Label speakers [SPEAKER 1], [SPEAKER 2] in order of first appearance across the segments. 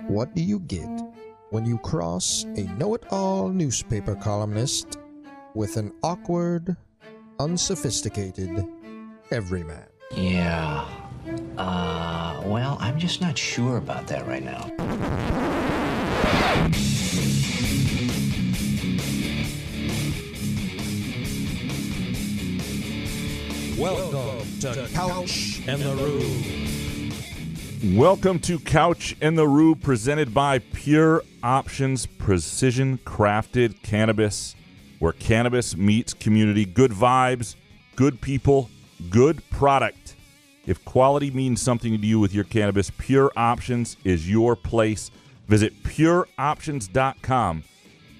[SPEAKER 1] What do you get when you cross a know-it-all newspaper columnist with an awkward, unsophisticated everyman?
[SPEAKER 2] Yeah. Well, I'm just not sure about that right now.
[SPEAKER 1] Welcome to Couch and the Rube.
[SPEAKER 3] Welcome to Couch and the Rube, presented by Pure Options Precision Crafted Cannabis, where cannabis meets community. Good vibes, good people, good product. If quality means something to you with your cannabis, Pure Options is your place. Visit pureoptions.com.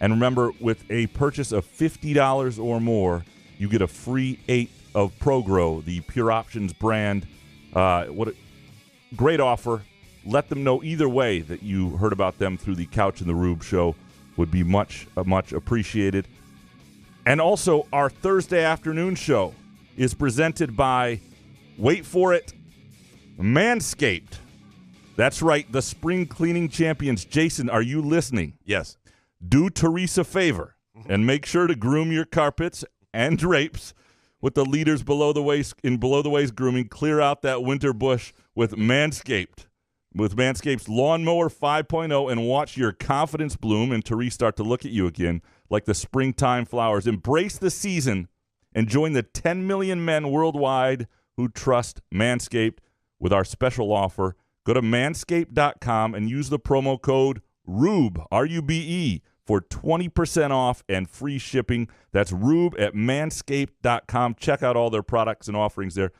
[SPEAKER 3] And remember, with a purchase of $50 or more, you get a free 8 of ProGrow, the Pure Options brand. What a great offer. Let them know either way that you heard about them through the Couch and the Rube show. Would be much appreciated. And also, our Thursday afternoon show is presented by, wait for it, Manscaped. That's right, the spring cleaning champions. Jason, are you listening?
[SPEAKER 4] Yes.
[SPEAKER 3] Do Teresa a favor and make sure to groom your carpets and drapes with the leaders below the waist in below the waist grooming. Clear out that winter bush with Manscaped. With Manscaped's Lawnmower 5.0, and watch your confidence bloom and Teresa start to look at you again like the springtime flowers. Embrace the season and join the 10 million men worldwide who trust Manscaped with our special offer. Go to manscaped.com and use the promo code RUBE, R-U-B-E, for 20% off and free shipping. That's Rube at manscaped.com. Check out all their products and offerings there.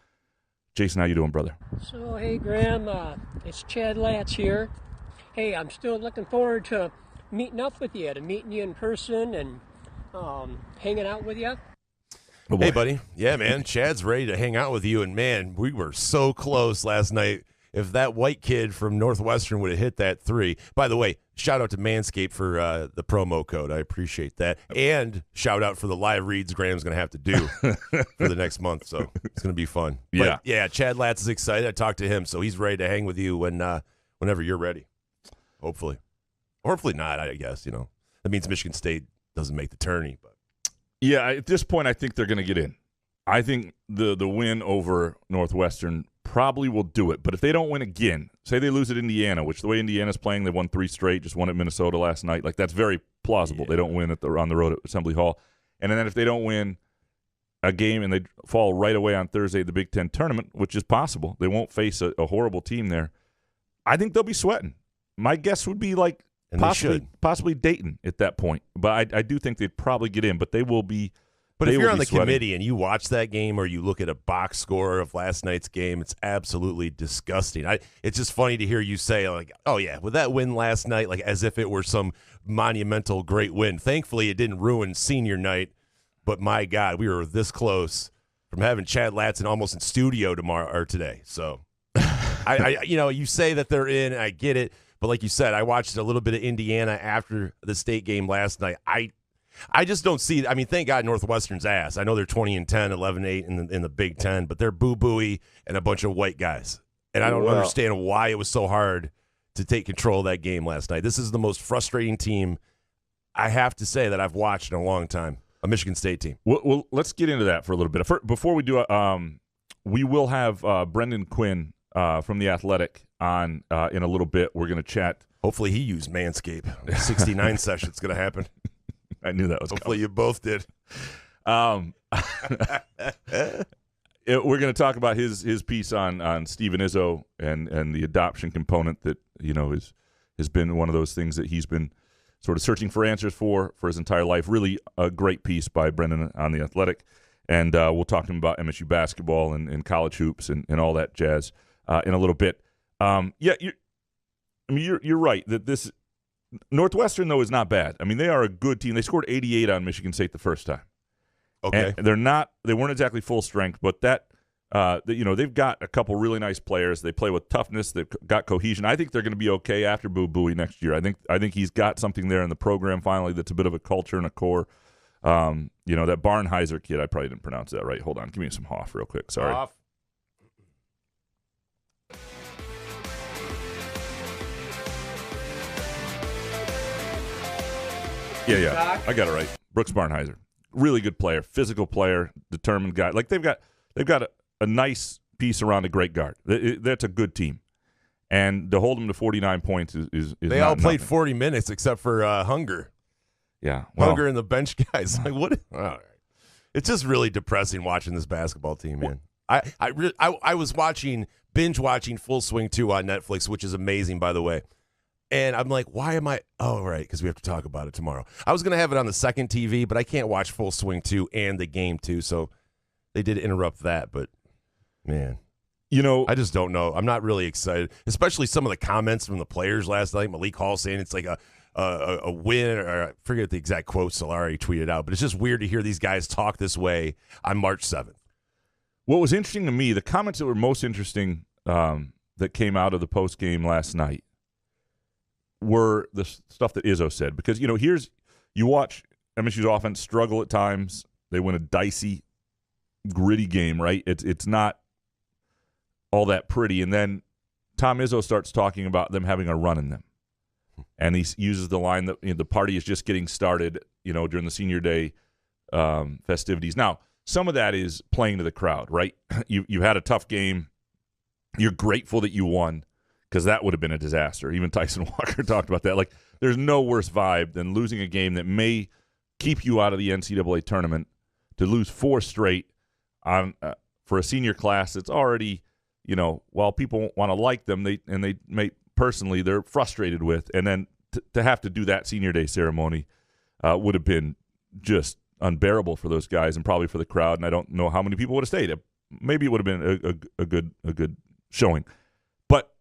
[SPEAKER 3] Jason, how you doing, brother?
[SPEAKER 5] So, hey, Graham, it's Chad Latz here. Hey, I'm still looking forward to meeting up with you, to meeting you in person and hanging out with you.
[SPEAKER 4] Oh, hey, buddy. Yeah, man, Chad's ready to hang out with you. And, man, we were so close last night. If that white kid from Northwestern would have hit that 3. By the way, shout out to Manscaped for the promo code. I appreciate that. And shout out for the live reads Graham's going to have to do for the next month. So it's going to be fun.
[SPEAKER 3] Yeah.
[SPEAKER 4] But, yeah, Chad Latz is excited. I talked to him, so he's ready to hang with you whenever you're ready. Hopefully. Or hopefully not, I guess. You know, that means Michigan State doesn't make the tourney. But
[SPEAKER 3] yeah, at this point, I think they're going to get in. I think the win over Northwestern probably will do it. But if they don't win again, say they lose at Indiana, which the way Indiana's playing, they won 3 straight, just won at Minnesota last night. Like, that's very plausible. Yeah. They don't win on the road at Assembly Hall. And then if they don't win a game and they fall right away on Thursday the Big Ten tournament, which is possible, they won't face a horrible team there. I think they'll be sweating. My guess would be like possibly Dayton at that point. But I do think they'd probably get in, but they will be.
[SPEAKER 4] But if you're on the committee and you watch that game or you look at a box score of last night's game, it's absolutely disgusting. It's just funny to hear you say, like, oh, yeah, with that win last night, like as if it were some monumental great win. Thankfully, it didn't ruin senior night, but my God, we were this close from having Chad Latson almost in studio tomorrow or today. So, you say that they're in, and I get it, but like you said, I watched a little bit of Indiana after the state game last night. I just don't see. I mean, thank God Northwestern's ass. I know they're 20-10, 11-8 in the Big Ten, but they're boo-booey and a bunch of white guys. And I don't understand why it was so hard to take control of that game last night. This is the most frustrating team I have to say that I've watched in a long time, a Michigan State team.
[SPEAKER 3] Well, let's get into that for a little bit. Before we do, we will have Brendan Quinn from The Athletic on in a little bit. We're going to chat.
[SPEAKER 4] Hopefully he used Manscaped. 69 session's going to happen.
[SPEAKER 3] I knew that was
[SPEAKER 4] Hopefully coming. You both did.
[SPEAKER 3] We're going to talk about his piece on Steven Izzo and the adoption component that, has been one of those things that he's been sort of searching for answers for his entire life. Really a great piece by Brendan on The Athletic. And we'll talk to him about MSU basketball and college hoops and all that jazz in a little bit. You're right that this – Northwestern, though, is not bad. I mean, they are a good team. They scored 88 on Michigan State the first time.
[SPEAKER 4] Okay.
[SPEAKER 3] And they weren't exactly full strength, but they've got a couple really nice players. They play with toughness. They've got cohesion. I think they're going to be okay after Boo Buie next year. I think he's got something there in the program finally that's a bit of a culture and a core. That Barnheiser kid, I probably didn't pronounce that right. Hold on. Give me some Hoff real quick. Sorry.
[SPEAKER 4] Hoff.
[SPEAKER 3] Yeah. I got it right. Brooks Barnheiser. Really good player, physical player, determined guy. Like they've got a nice piece around a great guard. That's a good team. And to hold them to 49 points is
[SPEAKER 4] they all played 40 minutes except for Hunger.
[SPEAKER 3] Yeah. Well,
[SPEAKER 4] Hunger and the bench guys. Like what? All right. It's just really depressing watching this basketball team, man. I was binge watching Full Swing 2 on Netflix, which is amazing, by the way. And I'm like, why am I? Oh, right, because we have to talk about it tomorrow. I was going to have it on the second TV, but I can't watch Full Swing 2 and the game, too. So they did interrupt that. But, man, I just don't know. I'm not really excited, especially some of the comments from the players last night. Malik Hall saying it's like a win, or I forget the exact quote Solari tweeted out. But it's just weird to hear these guys talk this way on March 7th.
[SPEAKER 3] What was interesting to me, the comments that were most interesting that came out of the post game last night, were the stuff that Izzo said. Because, you watch MSU's offense struggle at times. They win a dicey, gritty game, right? It's not all that pretty. And then Tom Izzo starts talking about them having a run in them. And he uses the line that the party is just getting started, during the senior day festivities. Now, some of that is playing to the crowd, right? You had a tough game. You're grateful that you won, because that would have been a disaster. Even Tyson Walker talked about that. Like, there's no worse vibe than losing a game that may keep you out of the NCAA tournament, to lose 4 straight on for a senior class that's already, while people want to like them, they may personally they're frustrated with, and then to have to do that senior day ceremony would have been just unbearable for those guys and probably for the crowd. And I don't know how many people would have stayed. Maybe it would have been a good showing. But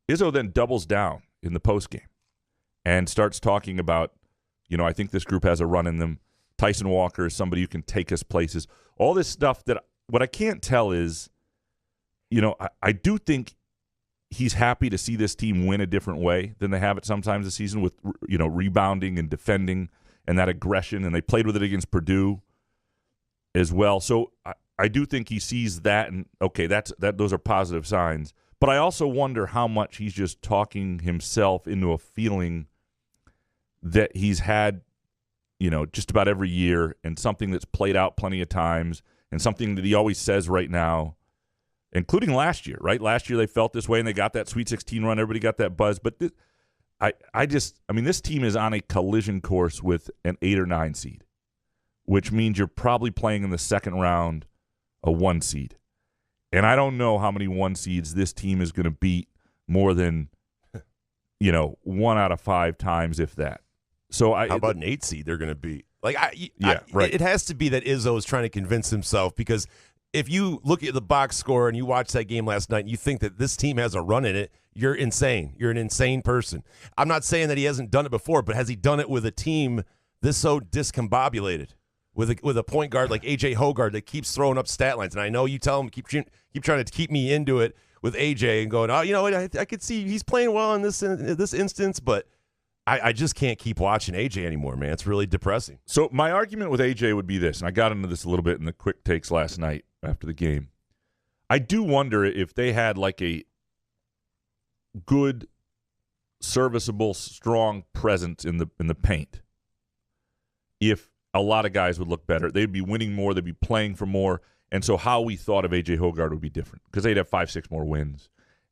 [SPEAKER 3] Izzo then doubles down in the postgame and starts talking about, I think this group has a run in them. Tyson Walker is somebody who can take us places. All this stuff that what I can't tell is, I do think he's happy to see this team win a different way than they have it sometimes this season with, rebounding and defending and that aggression. And they played with it against Purdue as well. So I do think he sees that, and okay, those are positive signs. But I also wonder how much he's just talking himself into a feeling that he's had, just about every year, and something that's played out plenty of times, and something that he always says right now, including last year, right? Last year they felt this way, and they got that Sweet 16 run. Everybody got that buzz. But this team is on a collision course with an 8 or 9 seed, which means you're probably playing in the second round a 1 seed. And I don't know how many 1 seeds this team is going to beat more than, 1 out of 5 times, if that. So
[SPEAKER 4] how about an 8 seed they're going to beat? Right. It has to be that Izzo is trying to convince himself, because if you look at the box score and you watch that game last night and you think that this team has a run in it, you're insane. You're an insane person. I'm not saying that he hasn't done it before, but has he done it with a team this so discombobulated? With a point guard like A.J. Hoggard that keeps throwing up stat lines. And I know you tell him, keep trying to keep me into it with A.J. and going, I could see he's playing well in this instance, but I just can't keep watching A.J. anymore, man. It's really depressing.
[SPEAKER 3] So my argument with A.J. would be this, and I got into this a little bit in the quick takes last night after the game. I do wonder if they had like a good, serviceable, strong presence in the paint, if a lot of guys would look better. They'd be winning more. They'd be playing for more. And so how we thought of A.J. Hoggard would be different, because they'd have 5-6 more wins,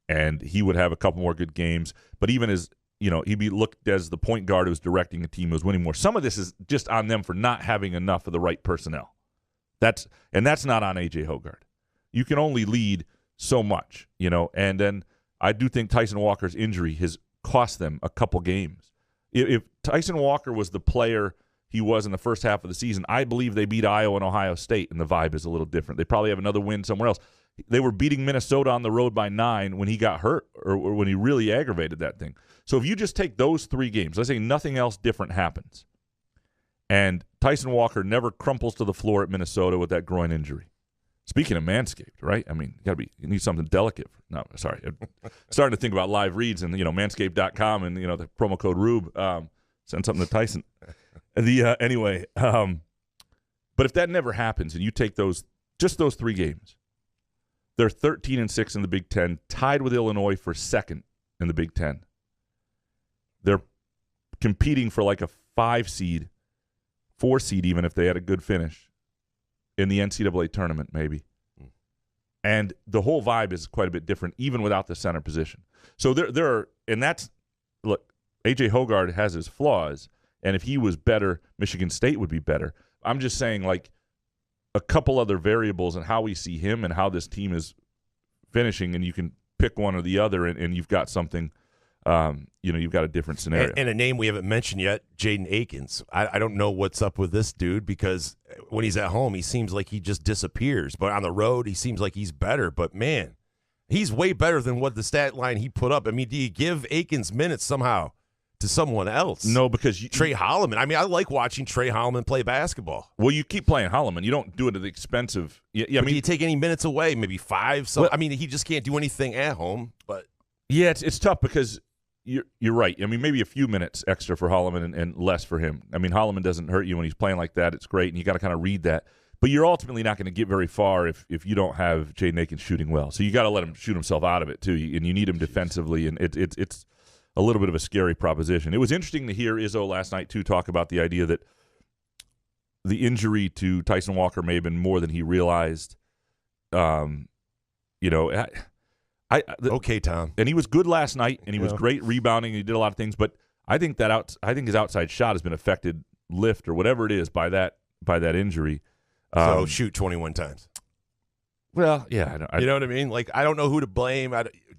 [SPEAKER 3] and he would have a couple more good games. But even as, he'd be looked as the point guard who was directing a team who was winning more. Some of this is just on them for not having enough of the right personnel. That's not on A.J. Hoggard. You can only lead so much, And then I do think Tyson Walker's injury has cost them a couple games. If Tyson Walker was the player he was in the first half of the season, I believe they beat Iowa and Ohio State, and the vibe is a little different. They probably have another win somewhere else. They were beating Minnesota on the road by 9 when he got hurt, or when he really aggravated that thing. So if you just take those 3 games, let's say nothing else different happens, and Tyson Walker never crumples to the floor at Minnesota with that groin injury. Speaking of Manscaped, right? I mean, you need something delicate. No, sorry. I'm starting to think about live reads and, manscaped.com and, the promo code Rube. Send something to Tyson. Anyway, but if that never happens and you take those 3 games, they're 13-6 in the Big Ten, tied with Illinois for second in the Big Ten. They're competing for like a 5 seed, 4 seed even if they had a good finish in the NCAA tournament maybe. And the whole vibe is quite a bit different even without the center position. So there are, and that's, look, A.J. Hoggard has his flaws, and if he was better, Michigan State would be better. I'm just saying, like, a couple other variables and how we see him and how this team is finishing, and you can pick one or the other, and you've got something, you've got a different scenario.
[SPEAKER 4] And a name we haven't mentioned yet, Jaden Akins. I don't know what's up with this dude, because when he's at home, he seems like he just disappears. But on the road, he seems like he's better. But, man, he's way better than what the stat line he put up. I mean, do you give Akins minutes somehow to someone else?
[SPEAKER 3] No, because
[SPEAKER 4] Trey Holloman. I mean, I like watching Trey Holloman play basketball.
[SPEAKER 3] Well, you keep playing Holloman. You don't do it at the expense of. Yeah, I mean,
[SPEAKER 4] do you take any minutes away? Maybe 5. So,
[SPEAKER 3] well,
[SPEAKER 4] I mean, he just can't do anything at home. But
[SPEAKER 3] yeah, it's tough because you're right. I mean, maybe a few minutes extra for Holloman and less for him. I mean, Holloman doesn't hurt you when he's playing like that. It's great, and you got to kind of read that. But you're ultimately not going to get very far if you don't have Jaden Akins shooting well. So you got to let him shoot himself out of it too, and you need him defensively, and it's a little bit of a scary proposition. It was interesting to hear Izzo last night too talk about the idea that the injury to Tyson Walker may have been more than he realized. Okay,
[SPEAKER 4] Tom.
[SPEAKER 3] And he was good last night, and he was great rebounding, and he did a lot of things. But I think his outside shot has been affected, lift or whatever it is, by that injury.
[SPEAKER 4] So shoot 21 times.
[SPEAKER 3] Well, yeah,
[SPEAKER 4] you know what I mean. Like, I don't know who to blame.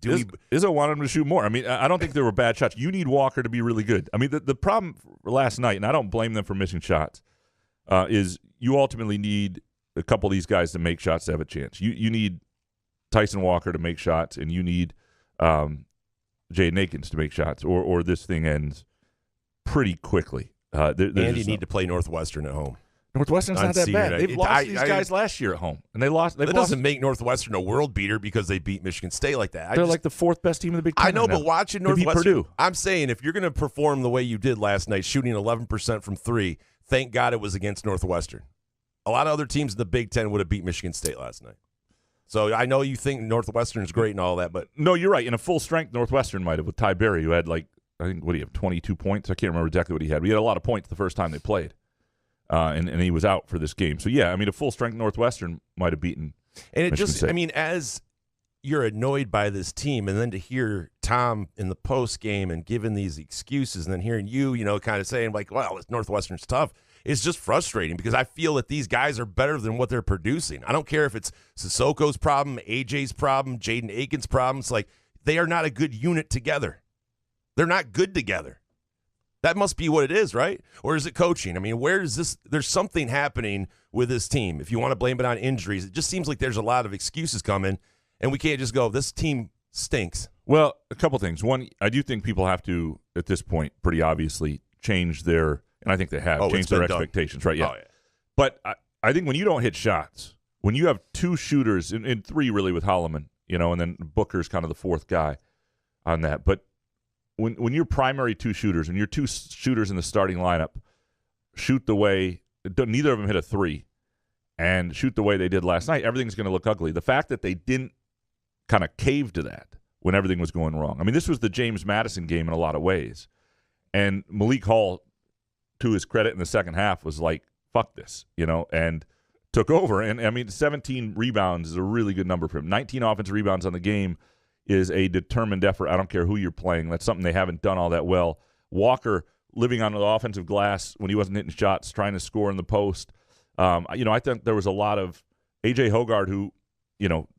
[SPEAKER 3] Izzo wanted him to shoot more. I mean, I don't think there were bad shots. You need Walker to be really good. I mean, the problem last night, and I don't blame them for missing shots, is you ultimately need a couple of these guys to make shots to have a chance. You need Tyson Walker to make shots, and you need Jaden Akins to make shots, or this thing ends pretty quickly.
[SPEAKER 4] And you need to play Northwestern at home.
[SPEAKER 3] Northwestern's not that bad. They've lost these guys last year at home, and they lost. That
[SPEAKER 4] doesn't make Northwestern a world beater because they beat Michigan State like that.
[SPEAKER 3] They're like the 4th best team in the Big Ten.
[SPEAKER 4] I know,
[SPEAKER 3] now.
[SPEAKER 4] but watching Northwestern, I'm saying if you're going to perform the way you did last night, shooting 11% from 3, thank God it was against Northwestern. A lot of other teams in the Big Ten would have beat Michigan State last night. So I know you think Northwestern's great and all that, but
[SPEAKER 3] no, you're right. In a full strength, Northwestern might have with Ty Berry, who had I think, what do you have, 22 points? I can't remember exactly what he had. But he had a lot of points the first time they played. And he was out for this game. So, yeah, I mean, a full-strength Northwestern might have beaten
[SPEAKER 4] And it
[SPEAKER 3] Michigan
[SPEAKER 4] just,
[SPEAKER 3] State.
[SPEAKER 4] I mean, as you're annoyed by this team, and then to hear Tom in the post game and giving these excuses, and then hearing you, kind of saying, like, well, Northwestern's tough, it's just frustrating because I feel that these guys are better than what they're producing. I don't care if it's Sissoko's problem, AJ's problem, Jaden Akins' problem. It's like they are not a good unit together. They're not good together. That must be what it is, right? Or is it coaching? I mean, where is this? There's something happening with this team. If you want to blame it on injuries, it just seems like there's a lot of excuses coming, and we can't just go, this team stinks.
[SPEAKER 3] Well, a couple things. One, I do think people have to, at this point, pretty obviously change their, and I think they have, changed their expectations, right? Yeah.
[SPEAKER 4] Oh, yeah.
[SPEAKER 3] But I think when you don't hit shots, when you have 2 shooters, and 3 really with Holloman, and then Booker's kind of the 4th guy on that, but when your primary 2 shooters and your 2 shooters in the starting lineup shoot the way neither of them hit a 3 and shoot the way they did last night, everything's going to look ugly. The fact that they didn't kind of cave to that when everything was going wrong. I mean, this was the James Madison game in a lot of ways. And Malik Hall, to his credit in the second half, was like, fuck this, and took over. And, I mean, 17 rebounds is a really good number for him. 19 offensive rebounds on the game is a determined effort. I don't care who you're playing. That's something they haven't done all that well. Walker living on the offensive glass when he wasn't hitting shots, trying to score in the post. I think there was a lot of A.J. Hoggard who,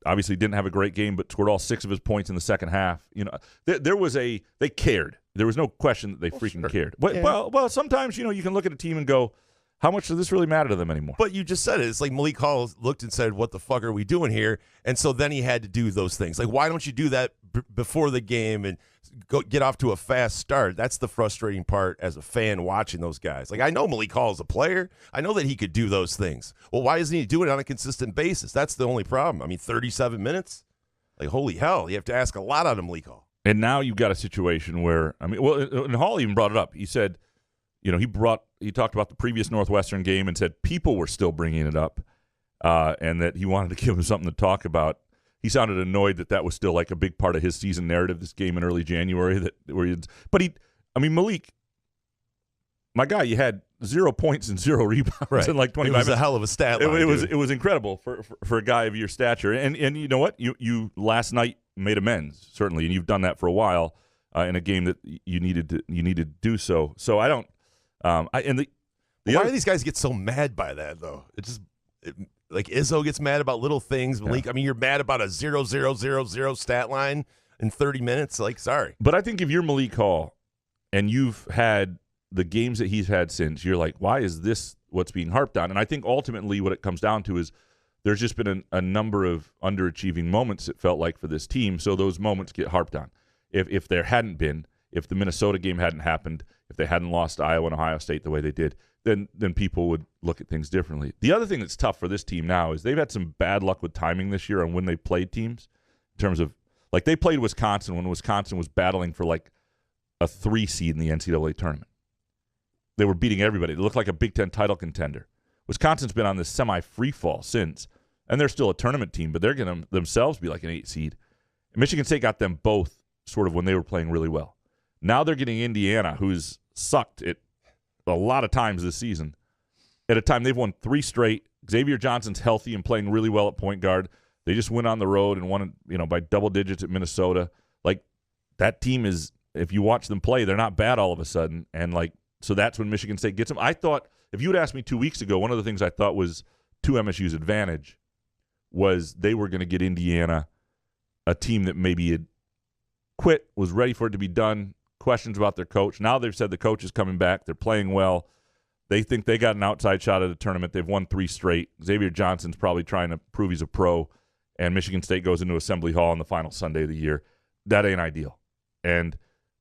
[SPEAKER 3] obviously didn't have a great game, but scored all 6 of his points in the second half. They cared. There was no question that they freaking cared. Well, sometimes, you can look at a team and go, how much does this really matter to them anymore?
[SPEAKER 4] But you just said it. It's like Malik Hall looked and said, what the fuck are we doing here? And so then he had to do those things. Like, why don't you do that before the game and go get off to a fast start? That's the frustrating part as a fan watching those guys. Like, I know Malik Hall is a player. I know that he could do those things. Well, why isn't he doing it on a consistent basis? That's the only problem. I mean, 37 minutes? Like, holy hell. You have to ask a lot out of Malik Hall.
[SPEAKER 3] And now you've got a situation where, and Hall even brought it up. He said, he talked about the previous Northwestern game and said people were still bringing it up, and that he wanted to give him something to talk about. He sounded annoyed that was still like a big part of his season narrative, this game in early January. Malik, my guy, you had 0 points and 0 rebounds in like 25 minutes.
[SPEAKER 4] It was a hell of a stat line.
[SPEAKER 3] It was incredible for a guy of your stature. And you know what? You last night made amends, certainly, and you've done that for a while in a game that you needed to do so. So I don't. Why
[SPEAKER 4] do these guys get so mad by that though? Like Izzo gets mad about little things. Malik, I mean, you're mad about a 0-0-0-0 stat line in 30 minutes. Like, sorry.
[SPEAKER 3] But I think if you're Malik Hall and you've had the games that he's had since, you're like, why is this what's being harped on? And I think ultimately what it comes down to is there's just been a number of underachieving moments, it felt like, for this team. So those moments get harped on. If there hadn't been, if the Minnesota game hadn't happened, if they hadn't lost to Iowa and Ohio State the way they did, then people would look at things differently. The other thing that's tough for this team now is they've had some bad luck with timing this year on when they played teams, in terms of, like, they played Wisconsin when Wisconsin was battling for like a 3 seed in the NCAA tournament. They were beating everybody. They looked like a Big Ten title contender. Wisconsin's been on this semi-free fall since, and they're still a tournament team, but they're going to themselves be like an 8 seed. And Michigan State got them both sort of when they were playing really well. Now they're getting Indiana, who's sucked it a lot of times this season. At a time they've won 3 straight. Xavier Johnson's healthy and playing really well at point guard. They just went on the road and won, by double digits at Minnesota. Like, that team is, if you watch them play, they're not bad all of a sudden. And so that's when Michigan State gets them. I thought, if you had asked me 2 weeks ago, one of the things I thought was to MSU's advantage was they were going to get Indiana, a team that maybe had quit, was ready for it to be done, questions about their coach. Now they've said the coach is coming back. They're playing well. They think they got an outside shot at the tournament. They've won 3 straight. Xavier Johnson's probably trying to prove he's a pro, and Michigan State goes into Assembly Hall on the final Sunday of the year. That ain't ideal. And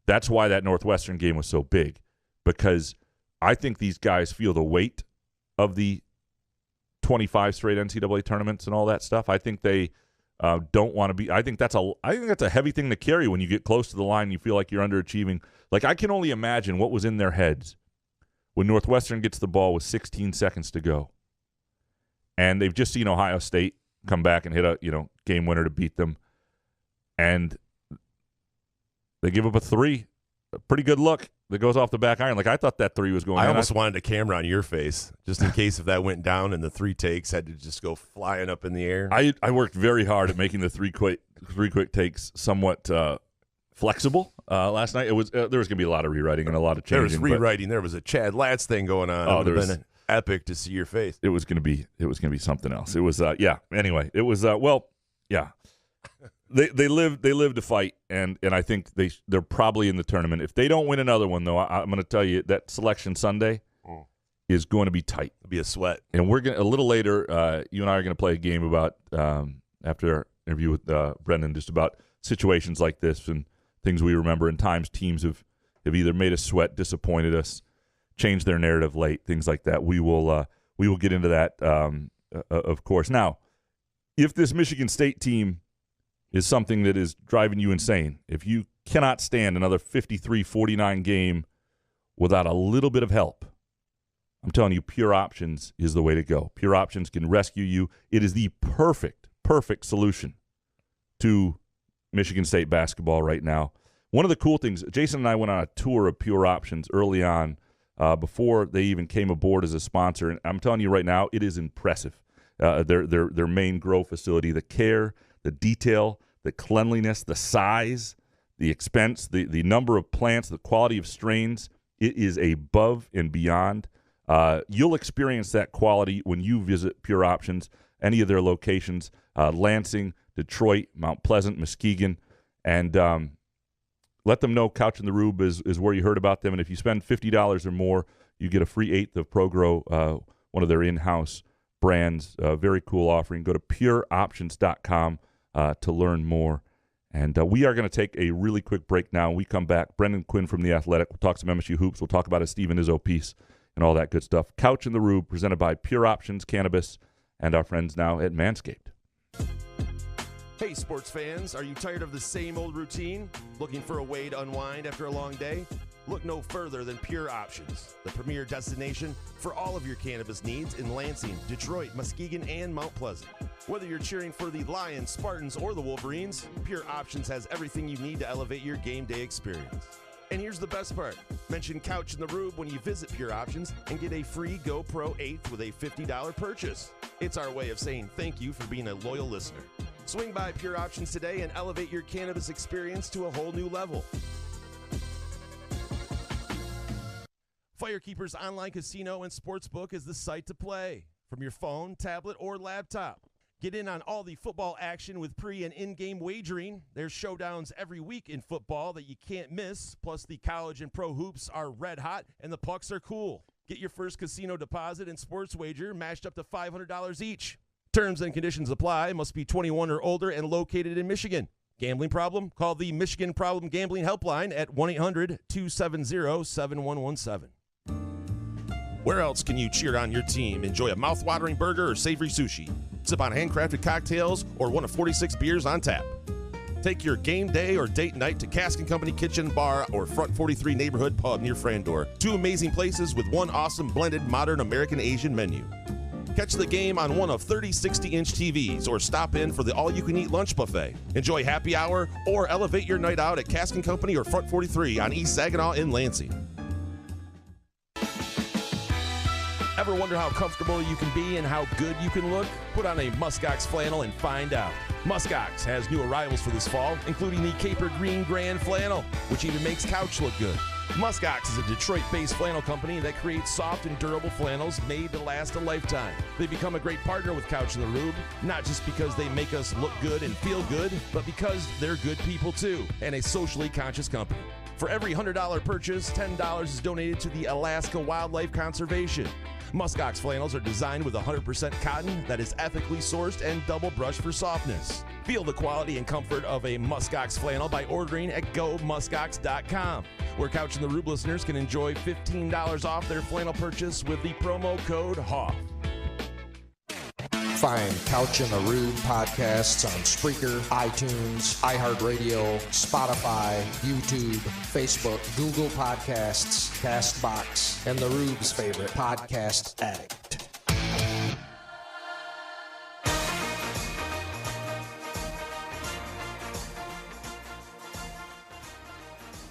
[SPEAKER 3] that's why that Northwestern game was so big, because I think these guys feel the weight of the 25 straight NCAA tournaments and all that stuff. I think they don't want to be. I think that's a heavy thing to carry when you get close to the line and you feel like you're underachieving. Like, I can only imagine what was in their heads when Northwestern gets the ball with 16 seconds to go, and they've just seen Ohio State come back and hit a game winner to beat them, and they give up a 3, a pretty good look that goes off the back iron. Like, I thought that 3 was going.
[SPEAKER 4] I almost wanted a camera on your face just in case if that went down and the 3 takes had to just go flying up in the air.
[SPEAKER 3] I worked very hard at making the three quick takes somewhat flexible last night. It was there was going to be a lot of rewriting and a lot of changing.
[SPEAKER 4] There was rewriting. There was a Chad Latz thing going on. It would have been epic to see your face.
[SPEAKER 3] It was going to be something else. It was Anyway, it was yeah. They live to fight, and I think they're probably in the tournament. If they don't win another one, though, I'm going to tell you that Selection Sunday is going to be tight.
[SPEAKER 4] It'll be a sweat.
[SPEAKER 3] And we're going a little later. You and I are going to play a game about after our interview with Brendan, just about situations like this and things we remember. And times teams have either made us sweat, disappointed us, changed their narrative late, things like that. We will get into that, of course. Now, if this Michigan State team is something that is driving you insane, if you cannot stand another 53-49 game without a little bit of help, I'm telling you, Pure Options is the way to go. Pure Options can rescue you. It is the perfect solution to Michigan State basketball right now. One of the cool things, Jason and I went on a tour of Pure Options early on before they even came aboard as a sponsor, and I'm telling you right now, it is impressive. Their main grow facility, the care, the detail, the cleanliness, the size, the expense, the number of plants, the quality of strains, it is above and beyond. You'll experience that quality when you visit Pure Options, any of their locations, Lansing, Detroit, Mount Pleasant, Muskegon, and let them know Couch in the Rube is where you heard about them. And if you spend $50 or more, you get a free 1/8 of ProGrow, one of their in-house brands. Very cool offering. Go to pureoptions.com to learn more. And we are going to take a really quick break now. When we come back, Brendan Quinn from The Athletic. We'll talk some MSU hoops. We'll talk about a Steven Izzo piece and all that good stuff. Couch in the Rube, presented by Pure Options Cannabis and our friends now at Manscaped.
[SPEAKER 4] Hey, sports fans, are you tired of the same old routine? Looking for a way to unwind after a long day? Look no further than Pure Options, the premier destination for all of your cannabis needs in Lansing, Detroit, Muskegon, and Mount Pleasant. Whether you're cheering for the Lions, Spartans, or the Wolverines, Pure Options has everything you need to elevate your game day experience. And here's the best part. Mention Couch in the Rube when you visit Pure Options and get a free GoPro 8 with a $50 purchase. It's our way of saying thank you for being a loyal listener. Swing by Pure Options today and elevate your cannabis experience to a whole new level. Firekeeper's online casino and sportsbook is the site to play. From your phone, tablet, or laptop. Get in on all the football action with pre- and in-game wagering. There's showdowns every week in football that you can't miss. Plus, the college and pro hoops are red hot, and the pucks are cool. Get your first casino deposit and sports wager matched up to $500 each. Terms and conditions apply. Must be 21 or older and located in Michigan. Gambling problem? Call the Michigan Problem Gambling Helpline at 1-800-270-7117. Where else can you cheer on your team, enjoy a mouth-watering burger or savory sushi, sip on handcrafted cocktails, or one of 46 beers on tap? Take your game day or date night to Cask & Company Kitchen Bar or Front 43 Neighborhood Pub near Frandor. Two amazing places with one awesome blended modern American Asian menu. Catch the game on one of 30 60-inch TVs or stop in for the all-you-can-eat lunch buffet. Enjoy happy hour or elevate your night out at Cask & Company or Front 43 on East Saginaw in Lansing. Ever wonder how comfortable you can be and how good you can look? Put on a Muskox flannel and find out. Muskox has new arrivals for this fall, including the Caper Green Grand Flannel, which even makes Couch look good. Muskox is a Detroit-based flannel company that creates soft and durable flannels made to last a lifetime. They become a great partner with Couch in the Rube, not just because they make us look good and feel good, but because they're good people too, and a socially conscious company. For every $100 purchase, $10 is donated to the Alaska Wildlife Conservation. Muskox flannels are designed with 100% cotton that is ethically sourced and double brushed for softness. Feel the quality and comfort of a Muskox flannel by ordering at GoMuskox.com, where Couch and the Rube listeners can enjoy $15 off their flannel purchase with the promo code HOFF.
[SPEAKER 1] Find Couch in the Rube podcasts on Spreaker, iTunes, iHeartRadio, Spotify, YouTube, Facebook, Google Podcasts, CastBox, and the Rube's favorite podcast addict.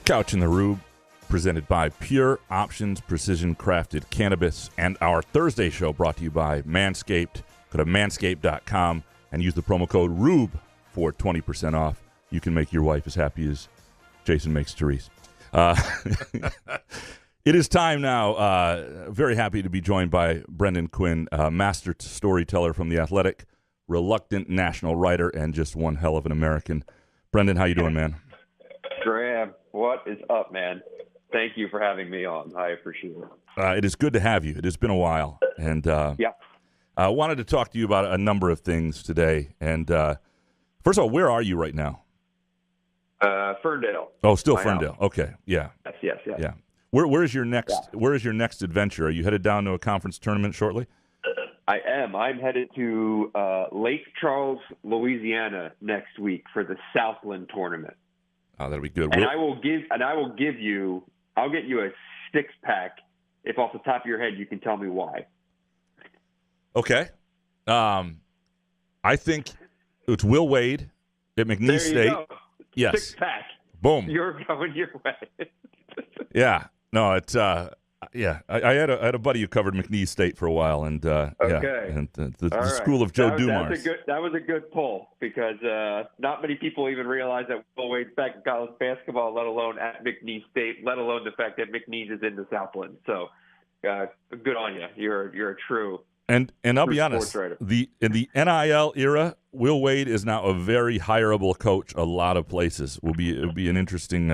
[SPEAKER 3] Couch in the Rube, presented by Pure Options Precision Crafted Cannabis, and our Thursday show brought to you by Manscaped. Go to manscaped.com and use the promo code RUBE for 20% off. You can make your wife as happy as Jason makes Therese. It is time now. Very happy to be joined by Brendan Quinn, master storyteller from The Athletic, reluctant national writer, and just one hell of an American. Brendan, how you doing, man?
[SPEAKER 6] Graham, what is up, man? Thank you for having me on. I appreciate it.
[SPEAKER 3] It is good to have you. It has been a while. And
[SPEAKER 6] yeah.
[SPEAKER 3] I wanted to talk to you about a number of things today. And first of all, where are you right now?
[SPEAKER 6] Ferndale.
[SPEAKER 3] Oh, still Ferndale. Okay, yeah.
[SPEAKER 6] Yes.
[SPEAKER 3] Yeah. Where is your next adventure? Are you headed down to a conference tournament shortly?
[SPEAKER 6] I am. I'm headed to Lake Charles, Louisiana next week for the Southland tournament.
[SPEAKER 3] Oh, that'll be good.
[SPEAKER 6] And I'll get you a six-pack if off the top of your head you can tell me why.
[SPEAKER 3] Okay. I think it's Will Wade at McNeese State.
[SPEAKER 6] Go.
[SPEAKER 3] Yes.
[SPEAKER 6] Six-pack.
[SPEAKER 3] Boom.
[SPEAKER 6] You're going your way.
[SPEAKER 3] Yeah. No, it's yeah. I had a buddy who covered McNeese State for a while, and
[SPEAKER 6] okay.
[SPEAKER 3] Yeah, and the
[SPEAKER 6] right.
[SPEAKER 3] school of Joe Dumars.
[SPEAKER 6] That was a good pull because not many people even realize that Will Wade's back in college basketball, let alone at McNeese State, let alone the fact that McNeese is in the Southland. So good on you. You're a true.
[SPEAKER 3] And I'll be honest, in the NIL era, Will Wade is now a very hireable coach. A lot of places it'll be an interesting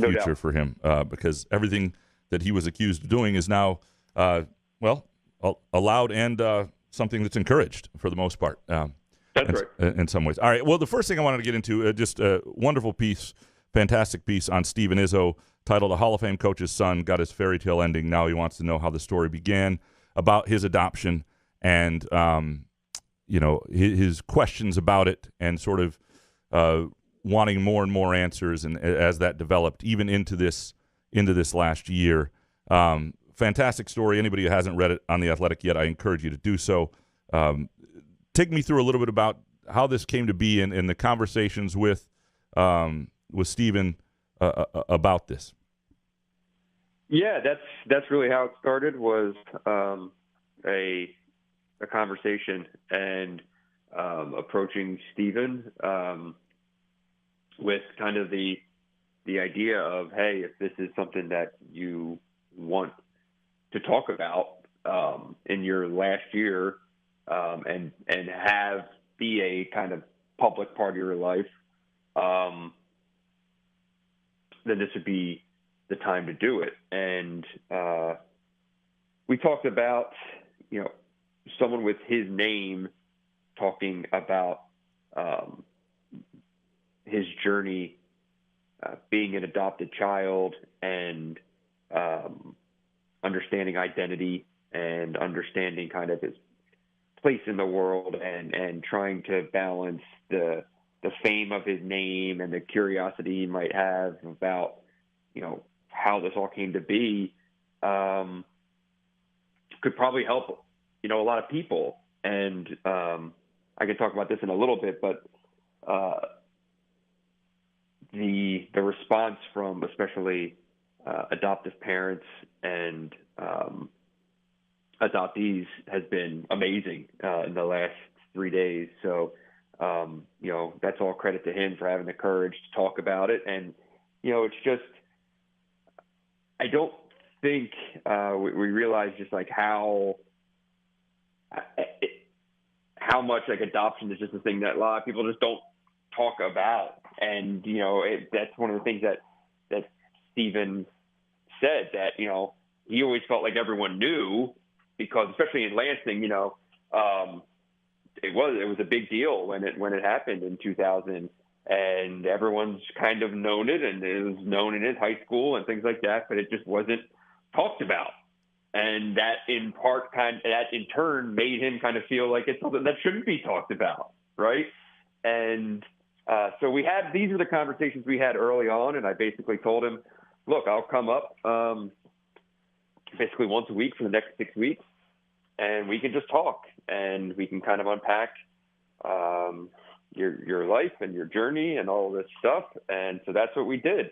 [SPEAKER 3] future for him because everything that he was accused of doing is now allowed and something that's encouraged for the most part.
[SPEAKER 6] That's right.
[SPEAKER 3] In some ways. All right. Well, the first thing I wanted to get into just a wonderful piece, fantastic piece on Steven Izzo titled "A Hall of Fame Coach's Son Got His Fairy Tale Ending. Now he wants to know how the story began." About his adoption and, his questions about it and sort of wanting more and more answers and as that developed even into this last year. Fantastic story. Anybody who hasn't read it on The Athletic yet, I encourage you to do so. Take me through a little bit about how this came to be and the conversations with Stephen about this?
[SPEAKER 6] Yeah, that's really how it started. Was a conversation and approaching Steven with kind of the idea of, hey, if this is something that you want to talk about in your last year and have be a kind of public part of your life, then this would be the time to do it. And we talked about, someone with his name talking about his journey being an adopted child and understanding identity and understanding kind of his place in the world and trying to balance the fame of his name and the curiosity he might have about, how this all came to be, could probably help, a lot of people. And I can talk about this in a little bit, but the response from especially adoptive parents and adoptees has been amazing in the last 3 days. So, that's all credit to him for having the courage to talk about it. And, it's just, I don't think we realize just like how much like adoption is just a thing that a lot of people just don't talk about. And, that's one of the things that Steven said, that, he always felt like everyone knew, because especially in Lansing, it was a big deal when it happened in 2000, and everyone's kind of known it, and it was known in his high school and things like that, but it just wasn't talked about. And that in turn made him kind of feel like it's something that shouldn't be talked about. Right. And so these are the conversations we had early on. And I basically told him, look, I'll come up basically once a week for the next 6 weeks, and we can just talk and we can kind of unpack your life and your journey and all this stuff. And so that's what we did.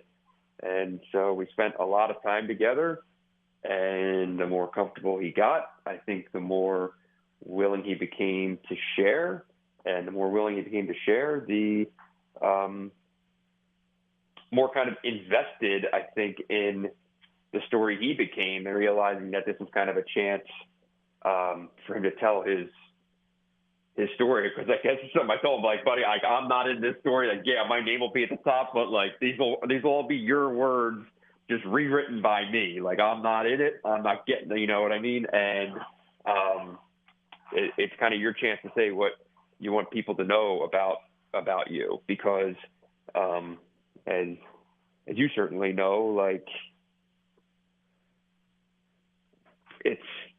[SPEAKER 6] And so we spent a lot of time together, and the more comfortable he got, I think the more willing he became to share, and the more willing he became to share, the more kind of invested, I think, in the story he became, and realizing that this was kind of a chance for him to tell his story. Because I guess something I told him, like, buddy, I'm not in this story. Like, yeah, my name will be at the top, but like these will all be your words, just rewritten by me. Like, I'm not in it. I'm not getting, you know what I mean? And it's kind of your chance to say what you want people to know about you, because as you certainly know, like,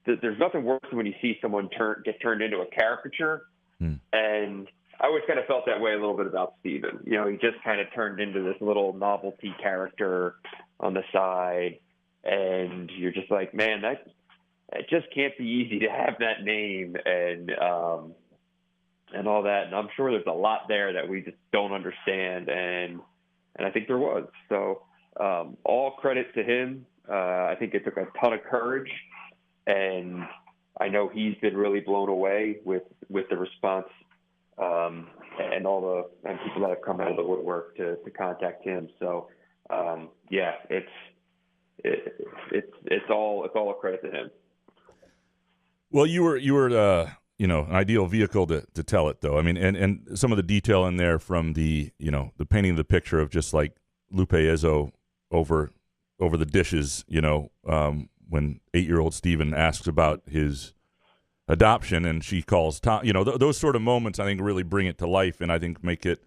[SPEAKER 6] there's nothing worse than when you see someone get turned into a caricature. And I always kind of felt that way a little bit about Steven. He just kind of turned into this little novelty character on the side, and you're just like, man, it just can't be easy to have that name and all that. And I'm sure there's a lot there that we just don't understand, and I think there was. So all credit to him. I think it took a ton of courage, and I know he's been really blown away with the response and all and people that have come out of the woodwork to contact him. So yeah, it's all a credit to him.
[SPEAKER 3] Well, you were an ideal vehicle to tell it, though. I mean, and some of the detail in there from the painting of the picture of just like Lupe Izzo over the dishes, when 8-year-old Steven asks about his adoption and she calls Tom, those sort of moments I think really bring it to life, and I think make them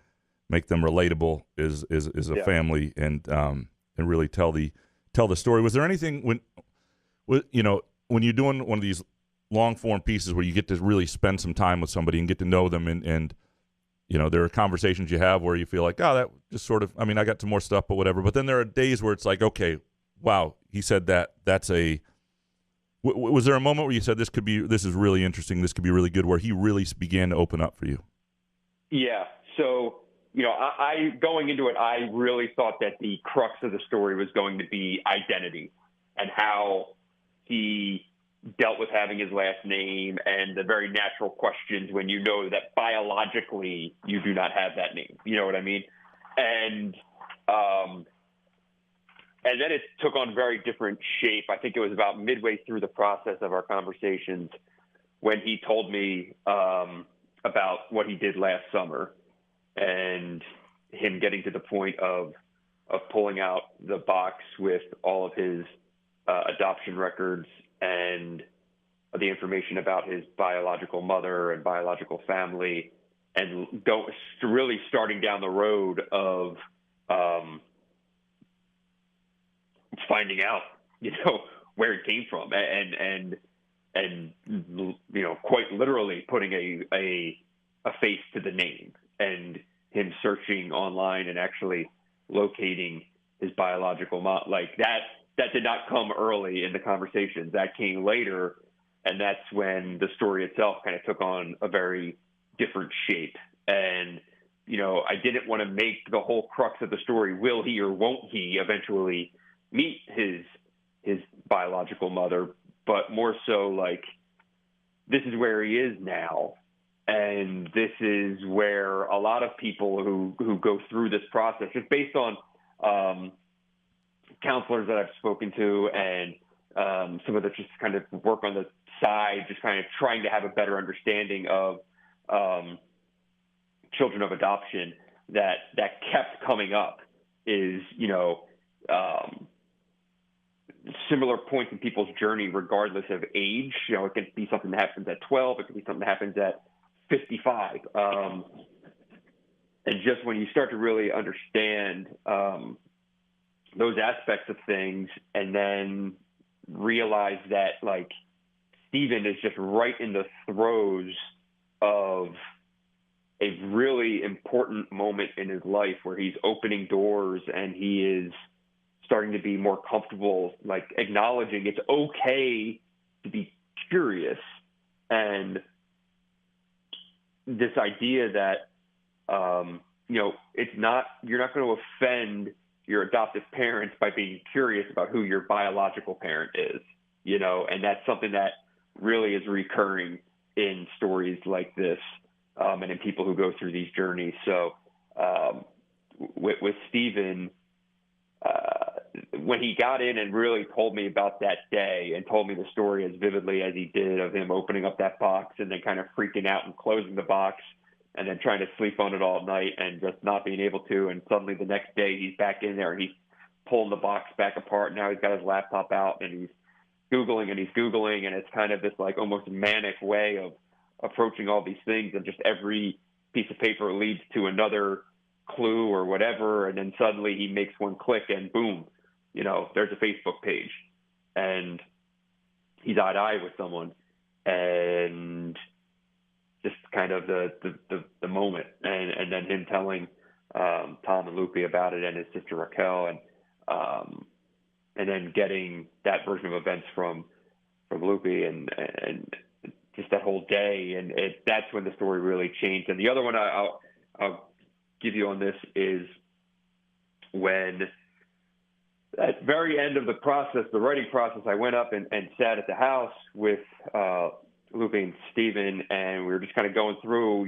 [SPEAKER 3] relatable as a family, and really tell the story. Was there anything when you're doing one of these long form pieces where you get to really spend some time with somebody and get to know them, and there are conversations you have where you feel like, oh, that just sort of, I mean, I got some more stuff, but whatever. But then there are days where it's like, okay, wow, he said that. Was there a moment where you said this is really interesting, this could be really good, where he really began to open up for you?
[SPEAKER 6] Yeah. So I going into it, I really thought that the crux of the story was going to be identity and how he dealt with having his last name and the very natural questions when you know that biologically you do not have that name. You know what I mean? And then it took on very different shape. I think it was about midway through the process of our conversations when he told me about what he did last summer and him getting to the point of pulling out the box with all of his adoption records and the information about his biological mother and biological family, and really starting down the road of finding out, where it came from, and quite literally putting a face to the name, and him searching online and actually locating his biological mom. Like that did not come early in the conversations. That came later, and that's when the story itself kind of took on a very different shape. And I didn't want to make the whole crux of the story, will he or won't he eventually meet his biological mother, but more so like, this is where he is now. And this is where a lot of people who go through this process, just based on counselors that I've spoken to and some of the just kind of work on the side, just kind of trying to have a better understanding of children of adoption, that kept coming up is, similar points in people's journey, regardless of age. It can be something that happens at 12. It can be something that happens at 55. And just when you start to really understand those aspects of things, and then realize that, like, Steven is just right in the throes of a really important moment in his life where he's opening doors and he is starting to be more comfortable, like acknowledging it's okay to be curious. And this idea that, it's not, you're not going to offend your adoptive parents by being curious about who your biological parent is, and that's something that really is recurring in stories like this, and in people who go through these journeys. So with Steven, when he got in and really told me about that day and told me the story as vividly as he did of him opening up that box and then kind of freaking out and closing the box and then trying to sleep on it all night and just not being able to, and suddenly the next day he's back in there and he's pulling the box back apart. Now he's got his laptop out and he's Googling, and it's kind of this like almost manic way of approaching all these things, and just every piece of paper leads to another clue or whatever, and then suddenly he makes one click and boom, there's a Facebook page, and he's eye to eye with someone, and just kind of the moment, and then him telling Tom and Lupe about it and his sister Raquel, and then getting that version of events from Lupe and just that whole day, and that's when the story really changed. And the other one I'll give you on this is when, at very end of the process, the writing process, I went up and sat at the house with Lupe and Steven, and we were just kind of going through,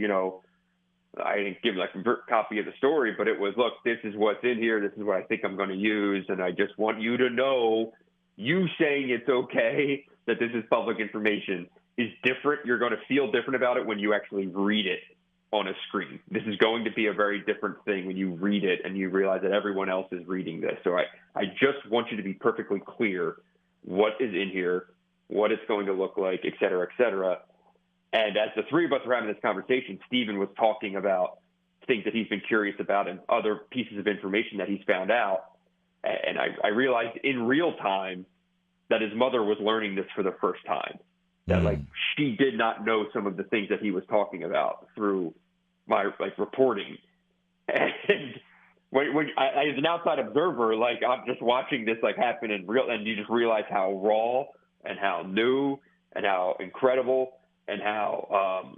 [SPEAKER 6] I didn't give like a copy of the story, but it was, look, this is what's in here. This is what I think I'm going to use. And I just want you to know, you saying it's okay that this is public information is different. You're going to feel different about it when you actually read it on a screen. This is going to be a very different thing when you read it and you realize that everyone else is reading this. So I just want you to be perfectly clear what is in here, what it's going to look like, et cetera, et cetera. And as the three of us were having this conversation, Steven was talking about things that he's been curious about and other pieces of information that he's found out. And I realized in real time that his mother was learning this for the first time, that like she did not know some of the things that he was talking about through my reporting. And when I, as an outside observer, like I'm just watching this like happen in real, and you just realize how raw and how new and how incredible and how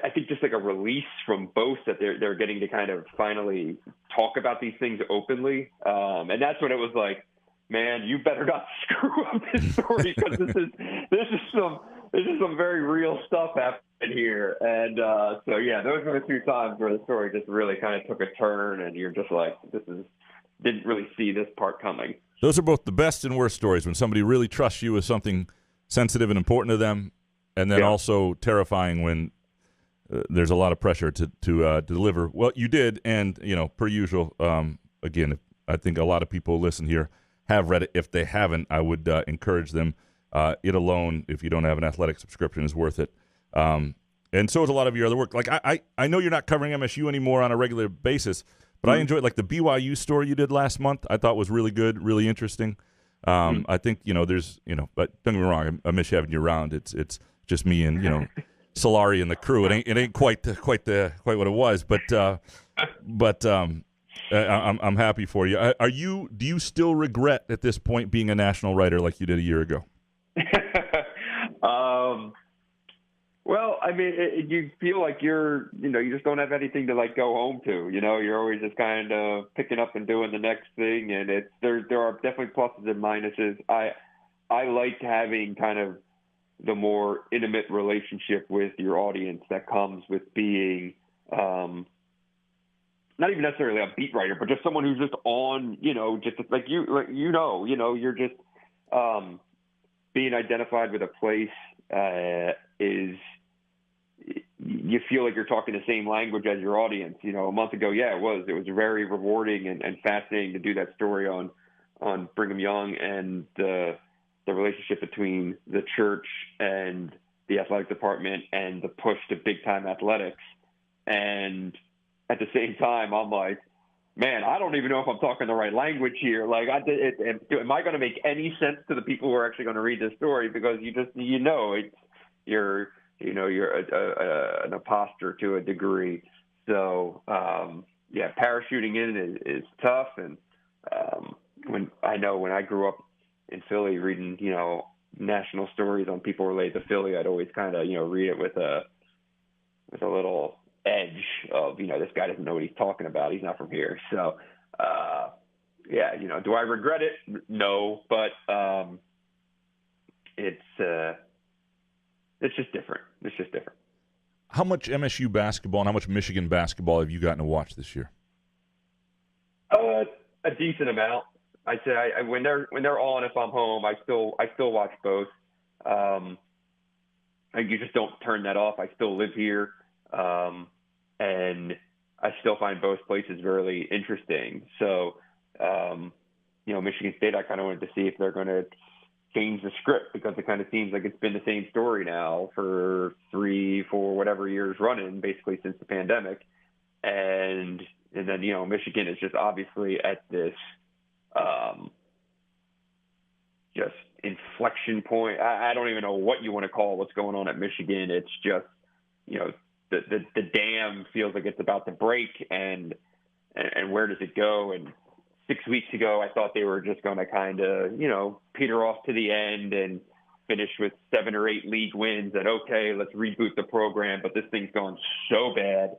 [SPEAKER 6] I think just like a release from both that they're getting to kind of finally talk about these things openly. And that's when it was like, man, you better not screw up this story, because this is some very real stuff happening here. And so yeah, those were the two times where the story just really kind of took a turn, and you're just like, didn't really see this part coming.
[SPEAKER 3] Those are both the best and worst stories, when somebody really trusts you with something sensitive and important to them, and then also terrifying when there's a lot of pressure to deliver. Well, you did, and per usual, again, I think a lot of people listen here have read it. If they haven't, I would encourage them. It alone, if you don't have an athletic subscription, is worth it. And so is a lot of your other work. Like I know you're not covering MSU anymore on a regular basis, but I enjoyed like the BYU story you did last month. I thought was really good, really interesting. I think there's but don't get me wrong, I miss having you around. It's just me and Solari and the crew. It ain't quite what it was, but I'm happy for you. Do you still regret at this point being a national writer like you did a year ago?
[SPEAKER 6] Well, I mean, you feel like you just don't have anything to like go home to. You're always just kind of picking up and doing the next thing, and there are definitely pluses and minuses. I like having kind of the more intimate relationship with your audience that comes with being not even necessarily a beat writer, but just someone who's just on, just like you're just being identified with a place is. You feel like you're talking the same language as your audience. A month ago, it was very rewarding and fascinating to do that story on Brigham Young and the relationship between the church and the athletic department and the push to big time athletics. And at the same time, I'm like, man, I don't even know if I'm talking the right language here. Like, am I going to make any sense to the people who are actually going to read this story? Because you're an imposter to a degree. So, parachuting in is tough. And when I grew up in Philly reading, national stories on people related to Philly, I'd always kind of, read it with a little edge of, this guy doesn't know what he's talking about. He's not from here. So, do I regret it? No, but it's just different. It's just different.
[SPEAKER 3] How much MSU basketball and how much Michigan basketball have you gotten to watch this year?
[SPEAKER 6] A decent amount. I'd say when they're on, if I'm home, I still watch both. You just don't turn that off. I still live here, and I still find both places really interesting. So, Michigan State, I kind of wanted to see if they're going to change the script, because it kind of seems like it's been the same story now for 3-4 whatever years running, basically since the pandemic. And then, Michigan is just obviously at this just inflection point. I don't even know what you want to call what's going on at Michigan. It's just, the dam feels like it's about to break, and where does it go? And 6 weeks ago, I thought they were just going to kind of, peter off to the end and finish with 7 or 8 league wins, and okay, let's reboot the program. But this thing's going so bad,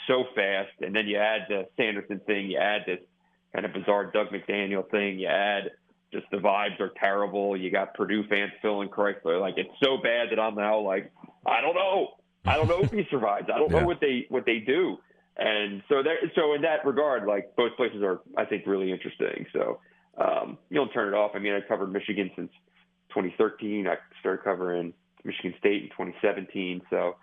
[SPEAKER 6] so fast. And then you add the Sanderson thing, you add this kind of bizarre Doug McDaniel thing, you add just the vibes are terrible. You got Purdue fans filling Chrysler. Like, it's so bad that I'm now like, I don't know if he survives. I don't know what they do. And so in that regard, like, both places are, I think, really interesting. So you don't turn it off. I mean, I covered Michigan since 2013. I started covering Michigan State in 2017. So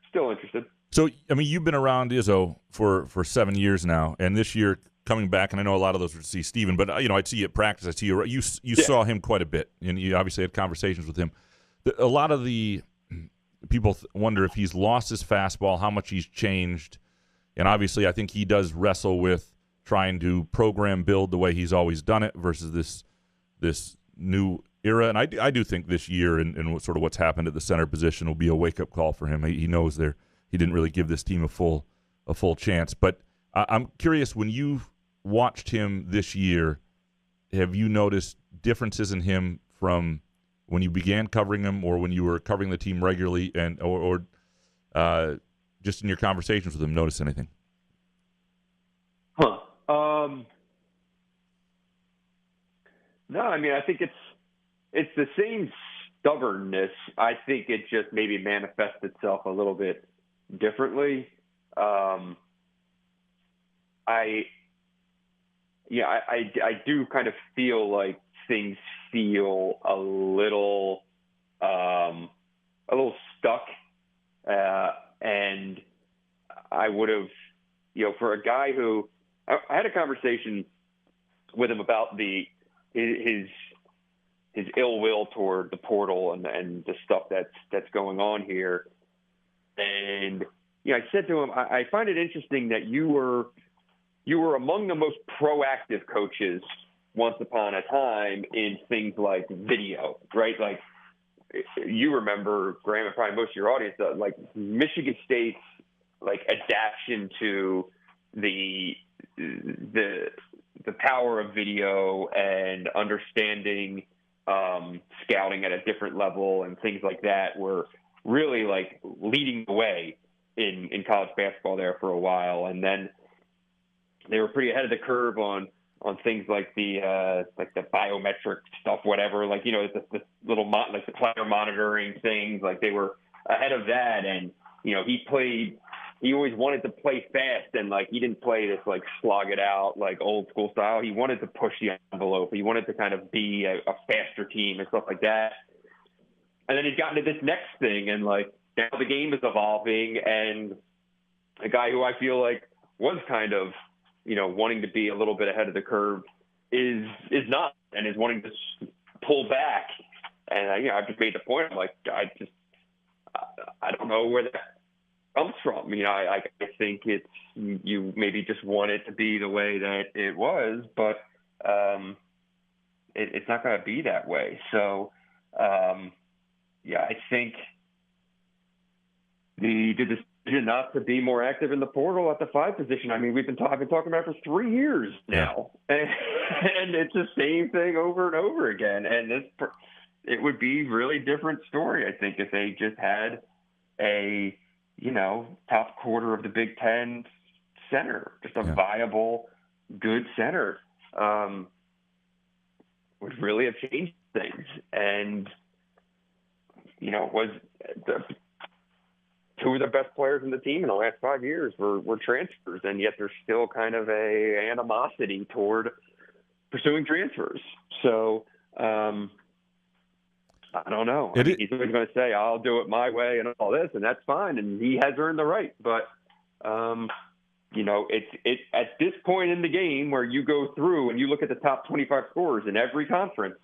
[SPEAKER 6] still interested.
[SPEAKER 3] So, I mean, you've been around Izzo for 7 years now, and this year coming back, and I know a lot of those were to see Steven, but I'd see you at practice. I see you saw him quite a bit, and you obviously had conversations with him. A lot of the people wonder if he's lost his fastball, how much he's changed. And obviously I think he does wrestle with trying to program build the way he's always done it versus this new era. And I do think this year and sort of what's happened at the center position will be a wake-up call for him. He knows he didn't really give this team a full chance. But I'm curious, when you've watched him this year, have you noticed differences in him from when you began covering them, or when you were covering the team regularly, and or just in your conversations with them, notice anything?
[SPEAKER 6] No, I mean, I think it's the same stubbornness. I think it just maybe manifests itself a little bit differently. I do kind of feel like things feel a little stuck, and I would have, for a guy who I had a conversation with him about his ill will toward the portal and the stuff that's going on here, and I said to him, I find it interesting that you were among the most proactive coaches once upon a time in things like video, right? Like, you remember, Graham, and probably most of your audience, like Michigan State's like adaptation to the power of video and understanding scouting at a different level and things like that were really like leading the way in college basketball there for a while. And then they were pretty ahead of the curve on things like the biometric stuff, whatever, like, the little like the player monitoring things, like they were ahead of that. And, he always wanted to play fast, and like, he didn't play this like slog it out, like old school style. He wanted to push the envelope. He wanted to kind of be a faster team and stuff like that. And then he's gotten to this next thing, and like, now the game is evolving, and a guy who I feel like was kind of, wanting to be a little bit ahead of the curve is not, and is wanting to pull back. And I've just made the point. I'm like, I don't know where that comes from. I think it's, you maybe just want it to be the way that it was, but it's not going to be that way. So I think the decision not to be more active in the portal at the 5 position, I mean, I've been talking about it for 3 years now, and it's the same thing over and over again. And it would be a really different story, I think, if they just had a top quarter of the Big Ten center, just a viable, good center, would really have changed things. And was two of the best players in the team in the last 5 years were transfers, and yet there's still kind of a animosity toward pursuing transfers. So I don't know. He's always going to say, I'll do it my way and all this, and that's fine, and he has earned the right. But it's at this point in the game where you go through and you look at the top 25 scorers in every conference,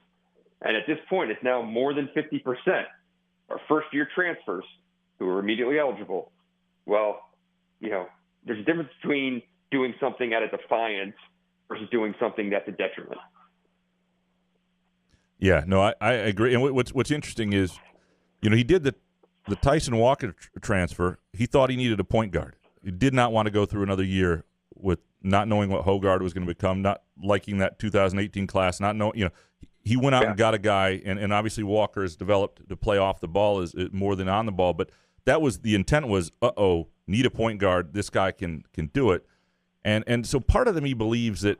[SPEAKER 6] and at this point it's now more than 50% are first-year transfers who are immediately eligible. Well, there's a difference between doing something out of defiance versus doing something that's a detriment.
[SPEAKER 3] Yeah, no, I agree. And what's interesting is, he did the Tyson Walker transfer. He thought he needed a point guard. He did not want to go through another year with not knowing what Hogard was going to become, not liking that 2018 class, not knowing, he went out and got a guy, and obviously Walker has developed to play off the ball is more than on the ball. But that was the intent was, need a point guard. This guy can do it. And so part of me believes that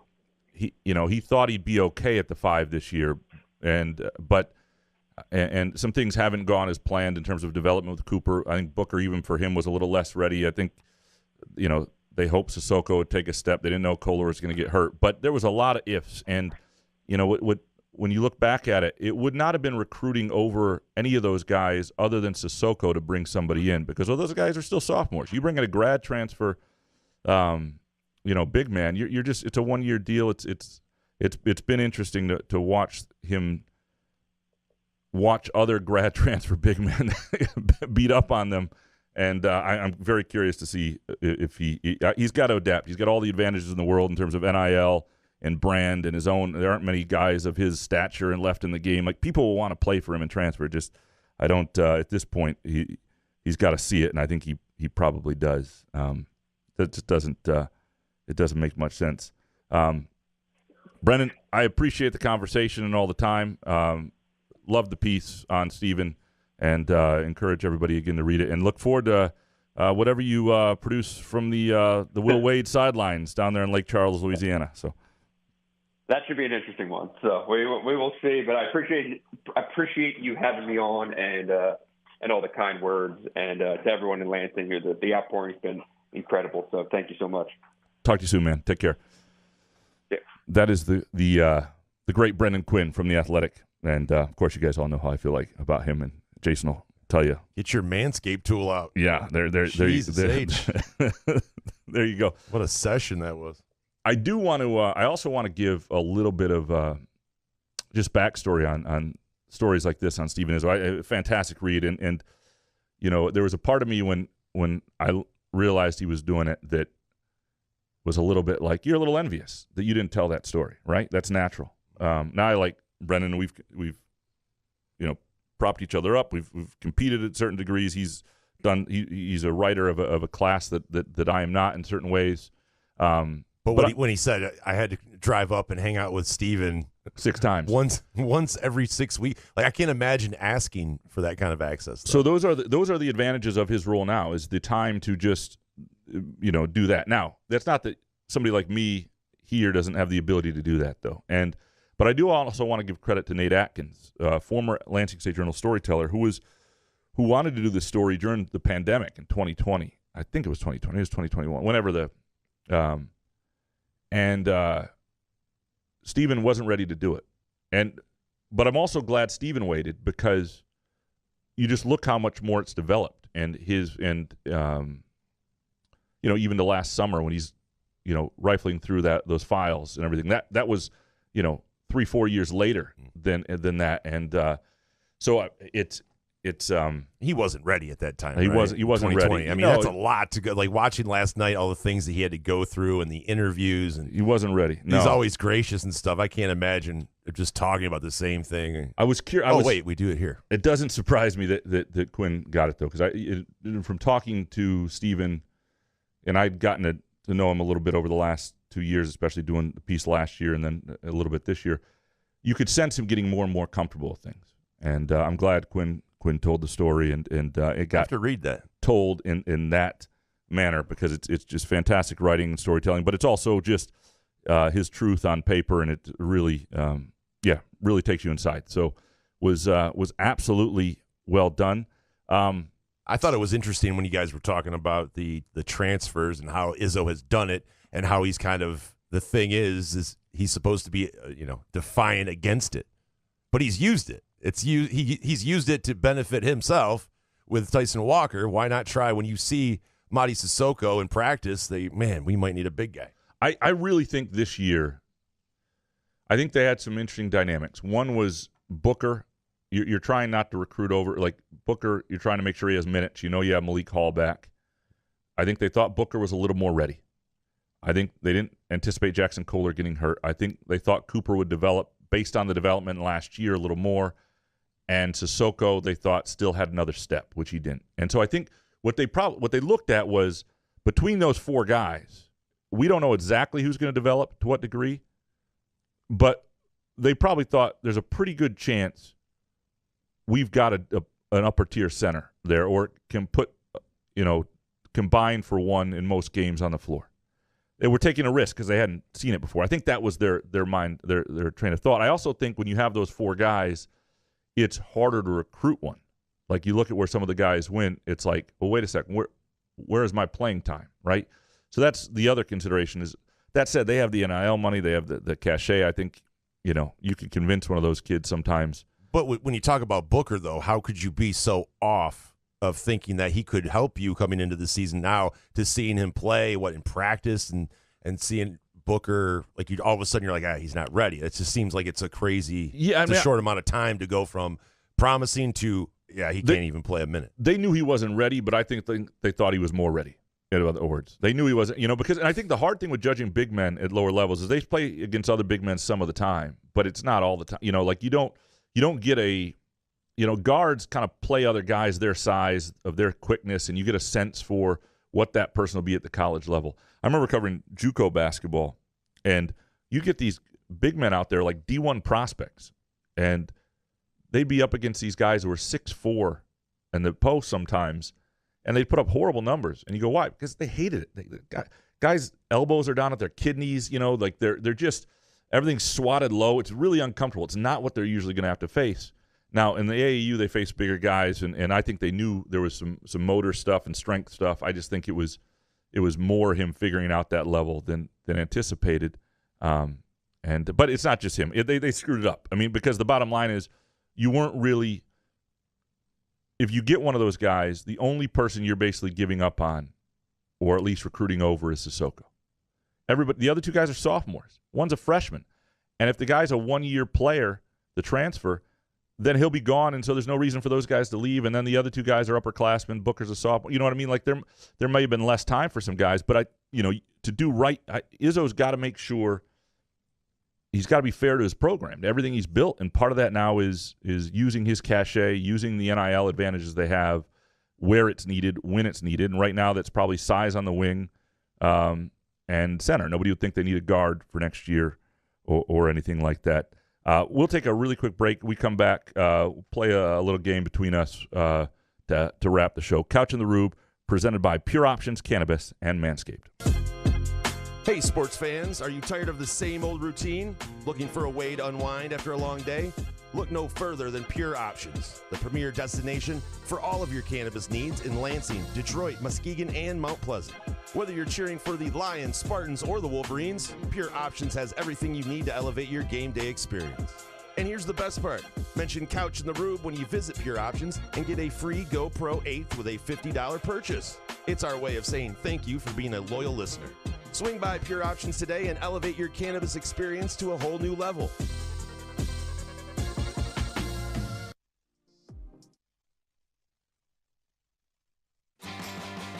[SPEAKER 3] he thought he'd be okay at the 5 this year. But some things haven't gone as planned in terms of development with Cooper. I think Booker, even for him, was a little less ready. I think, they hoped Sissoko would take a step. They didn't know Kohler was going to get hurt. But there was a lot of ifs. And, when you look back at it, it would not have been recruiting over any of those guys other than Sissoko to bring somebody in, because all those guys are still sophomores. You bring in a grad transfer, big man, you're just, it's a 1-year deal. It's been interesting to watch him watch other grad transfer big men beat up on them, and I'm very curious to see if he's got to adapt. He's got all the advantages in the world in terms of NIL and brand and his own. There aren't many guys of his stature and left in the game. Like, people will want to play for him and transfer. Just, I don't. At this point, he's got to see it, and I think he probably does. That just doesn't. It doesn't make much sense. Brendan, I appreciate the conversation and all the time. love the piece on Steven, and encourage everybody again to read it. And look forward to whatever you produce from the Will Wade sidelines down there in Lake Charles, Louisiana. So
[SPEAKER 6] that should be an interesting one. So we will see. But I appreciate you having me on and all the kind words, and to everyone in Lansing here. The outpouring's been incredible. So thank you so much.
[SPEAKER 3] Talk to you soon, man. Take care.
[SPEAKER 6] Yeah.
[SPEAKER 3] That is the great Brendan Quinn from The Athletic. And, of course, you guys all know how I feel like about him, and Jason will tell you.
[SPEAKER 4] Get your Manscaped tool out.
[SPEAKER 3] Yeah, there you go.
[SPEAKER 4] What a session that was.
[SPEAKER 3] I do want to I also want to give a little bit of just backstory on stories like this on Steven Izzo. Fantastic read. And, you know, there was a part of me when I realized he was doing it that was a little bit like, you're a little envious that you didn't tell that story, right? That's natural. Now I like Brendan. We've you know, propped each other up. We've competed at certain degrees. He's a writer of a class that I am not in certain ways. But
[SPEAKER 4] when he said I had to drive up and hang out with Steven
[SPEAKER 3] 6 times,
[SPEAKER 4] once every 6 weeks, like I can't imagine asking for that kind of access.
[SPEAKER 3] So those are the advantages of his role now, is the time to just, you know, do that. Now, that's not that somebody like me here doesn't have the ability to do that, though. But I do also want to give credit to Nate Atkins, former Lansing State Journal storyteller, who wanted to do this story during the pandemic in 2020. I think it was 2020. It was 2021. Whenever Steven wasn't ready to do it. But I'm also glad Steven waited, because you just look how much more it's developed. And you know, even the last summer when he's, you know, rifling through those files and everything, that was, you know, 3-4 years later than that. And so it's
[SPEAKER 4] he wasn't ready at that time.
[SPEAKER 3] He
[SPEAKER 4] right?
[SPEAKER 3] wasn't ready.
[SPEAKER 4] I mean, that's a lot to go. Like watching last night, all the things that he had to go through and the interviews, and
[SPEAKER 3] he wasn't ready. No.
[SPEAKER 4] He's always gracious and stuff. I can't imagine just talking about the same thing.
[SPEAKER 3] I was curious.
[SPEAKER 4] Wait, we do it here.
[SPEAKER 3] It doesn't surprise me that Quinn got it, though, because from talking to Steven, and I'd gotten to know him a little bit over the last 2 years, especially doing the piece last year and then a little bit this year, you could sense him getting more and more comfortable with things. And I'm glad Quinn told the story, and it got
[SPEAKER 4] I have to read that.
[SPEAKER 3] Told in that manner, because it's just fantastic writing and storytelling, but it's also just his truth on paper, and it really really takes you inside. So was absolutely well done.
[SPEAKER 4] I thought it was interesting when you guys were talking about the transfers and how Izzo has done it, and how he's kind of, the thing is he's supposed to be defiant against it, but he's used it. He's used it to benefit himself with Tyson Walker. Why not try when you see Mady Sissoko in practice? We might need a big guy.
[SPEAKER 3] I really think this year, I think they had some interesting dynamics. One was Booker. You're trying not to recruit over, like Booker, you're trying to make sure he has minutes. You know you have Malik Hall back. I think they thought Booker was a little more ready. I think they didn't anticipate Jackson Kohler getting hurt. I think they thought Cooper would develop based on the development last year a little more. And Sissoko, they thought, still had another step, which he didn't. And so I think what they looked at was, between those 4 guys, we don't know exactly who's going to develop to what degree, but they probably thought there's a pretty good chance we've got an upper tier center there, or can put, combine for one in most games on the floor. They were taking a risk because they hadn't seen it before. I think that was their mind, their train of thought. I also think when you have those 4 guys, it's harder to recruit one. Like, you look at where some of the guys went, it's like, well, wait a second, where is my playing time, right? So that's the other consideration. Is that said, they have the NIL money, they have the cachet. I think, you can convince one of those kids sometimes.
[SPEAKER 4] But when you talk about Booker, though, how could you be so off of thinking that he could help you coming into the season now, to seeing him play in practice and seeing Booker, like, all of a sudden you're like, he's not ready. It just seems like it's a crazy, a short amount of time to go from promising to, he can't even play a minute.
[SPEAKER 3] They knew he wasn't ready, but I think they thought he was more ready. In other words, they knew he wasn't, because, and I think the hard thing with judging big men at lower levels is they play against other big men some of the time, but it's not all the time. Like, you don't get guards kind of play other guys their size, of their quickness, and you get a sense for what that person will be at the college level. I remember covering JUCO basketball, and you get these big men out there like D1 prospects, and they'd be up against these guys who were 6'4" in the post sometimes, and they'd put up horrible numbers. And you go, why? Because they hated it. Guys' elbows are down at their kidneys, like they're just everything's swatted low. It's really uncomfortable. It's not what they're usually going to have to face. Now, in the AAU, they face bigger guys, and I think they knew there was some motor stuff and strength stuff. I just think it was more him figuring out that level than anticipated. But it's not just him. They screwed it up. I mean, because the bottom line is you weren't really – if you get one of those guys, the only person you're basically giving up on or at least recruiting over is Sissoko. The other two guys are sophomores. One's a freshman. And if the guy's a one-year player, the transfer – then he'll be gone, and so there's no reason for those guys to leave. And then the other two guys are upperclassmen. Booker's a sophomore. You know what I mean? Like there may have been less time for some guys, but to do right, Izzo's got to make sure he's got to be fair to his program, to everything he's built. And part of that now is using his cachet, using the NIL advantages they have, where it's needed, when it's needed. And right now, that's probably size on the wing and center. Nobody would think they need a guard for next year or anything like that. We'll take a really quick break. We come back, play a little game between us to wrap the show. Couch in the Rube, presented by Pure Options, Cannabis, and Manscaped.
[SPEAKER 4] Hey, sports fans, are you tired of the same old routine? Looking for a way to unwind after a long day? Look no further than Pure Options, the premier destination for all of your cannabis needs in Lansing, Detroit, Muskegon, and Mount Pleasant. Whether you're cheering for the Lions, Spartans, or the Wolverines, Pure Options has everything you need to elevate your game day experience. And here's the best part. Mention Couch in the Rube when you visit Pure Options and get a free GoPro 8 with a $50 purchase. It's our way of saying thank you for being a loyal listener. Swing by Pure Options today and elevate your cannabis experience to a whole new level.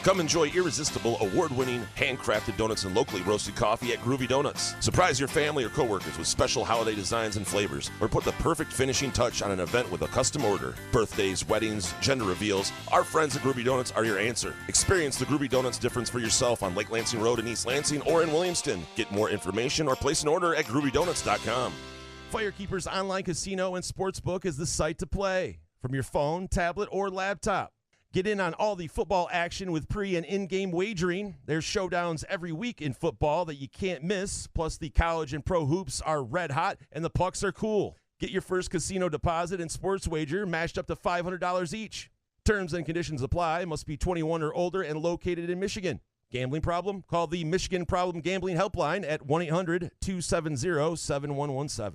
[SPEAKER 4] Come enjoy irresistible, award-winning, handcrafted donuts and locally roasted coffee at Groovy Donuts. Surprise your family or coworkers with special holiday designs and flavors, or put the perfect finishing touch on an event with a custom order. Birthdays, weddings, gender reveals, our friends at Groovy Donuts are your answer. Experience the Groovy Donuts difference for yourself on Lake Lansing Road in East Lansing or in Williamston. Get more information or place an order at groovydonuts.com. Firekeeper's Online Casino and Sportsbook is the site to play from your phone, tablet, or laptop. Get in on all the football action with pre- and in-game wagering. There's showdowns every week in football that you can't miss. Plus, the college and pro hoops are red hot, and the pucks are cool. Get your first casino deposit and sports wager matched up to $500 each. Terms and conditions apply. Must be 21 or older and located in Michigan. Gambling problem? Call the Michigan Problem Gambling Helpline at 1-800-270-7117.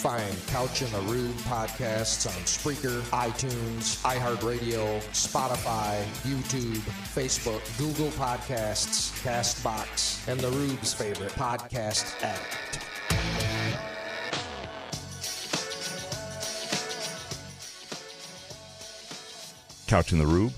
[SPEAKER 1] Find Couch in the Rube podcasts on Spreaker, iTunes, iHeartRadio, Spotify, YouTube, Facebook, Google Podcasts, CastBox, and the Rube's favorite podcast addict.
[SPEAKER 3] Couch in the Rube,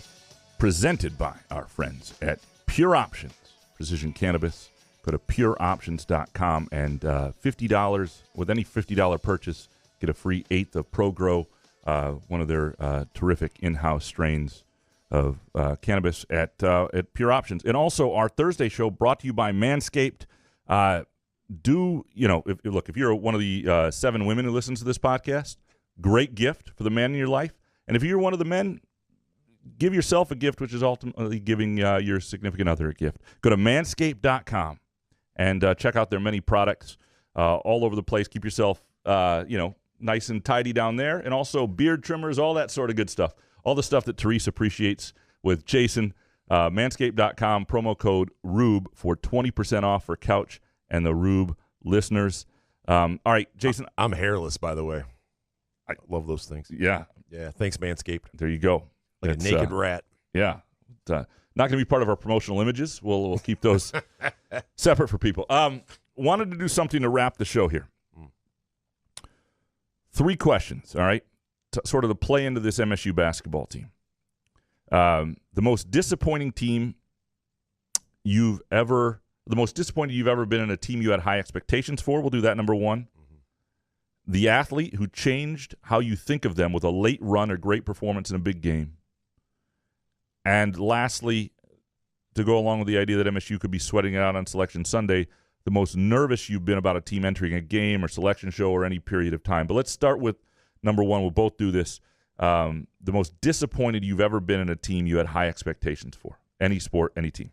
[SPEAKER 3] presented by our friends at Pure Options, Precision Cannabis. Go to pureoptions.com and $50 with any $50 purchase, get a free eighth of ProGrow, one of their terrific in-house strains of cannabis at Pure Options. And also our Thursday show brought to you by Manscaped. If you're one of the 7 women who listens to this podcast, great gift for the man in your life. And if you're one of the men, give yourself a gift, which is ultimately giving your significant other a gift. Go to manscaped.com. And check out their many products all over the place. Keep yourself, nice and tidy down there. And also beard trimmers, all that sort of good stuff. All the stuff that Therese appreciates with Jason. Manscaped.com, promo code RUBE for 20% off for Couch and the Rube listeners. All right, Jason.
[SPEAKER 4] I'm hairless, by the way. I love those things.
[SPEAKER 3] Yeah.
[SPEAKER 4] Yeah, thanks, Manscaped.
[SPEAKER 3] There you go.
[SPEAKER 4] Like a naked rat.
[SPEAKER 3] Yeah. Not going to be part of our promotional images. We'll keep those separate for people. Wanted to do something to wrap the show here. 3 questions, all right, sort of the play into this MSU basketball team. The most disappointing you've ever been in a team you had high expectations for. We'll do that, number 1. The athlete who changed how you think of them with a late run or great performance in a big game. And lastly, to go along with the idea that MSU could be sweating it out on Selection Sunday, the most nervous you've been about a team entering a game or selection show or any period of time. But let's start with number one, we'll both do this. The most disappointed you've ever been in a team you had high expectations for. Any sport, any team.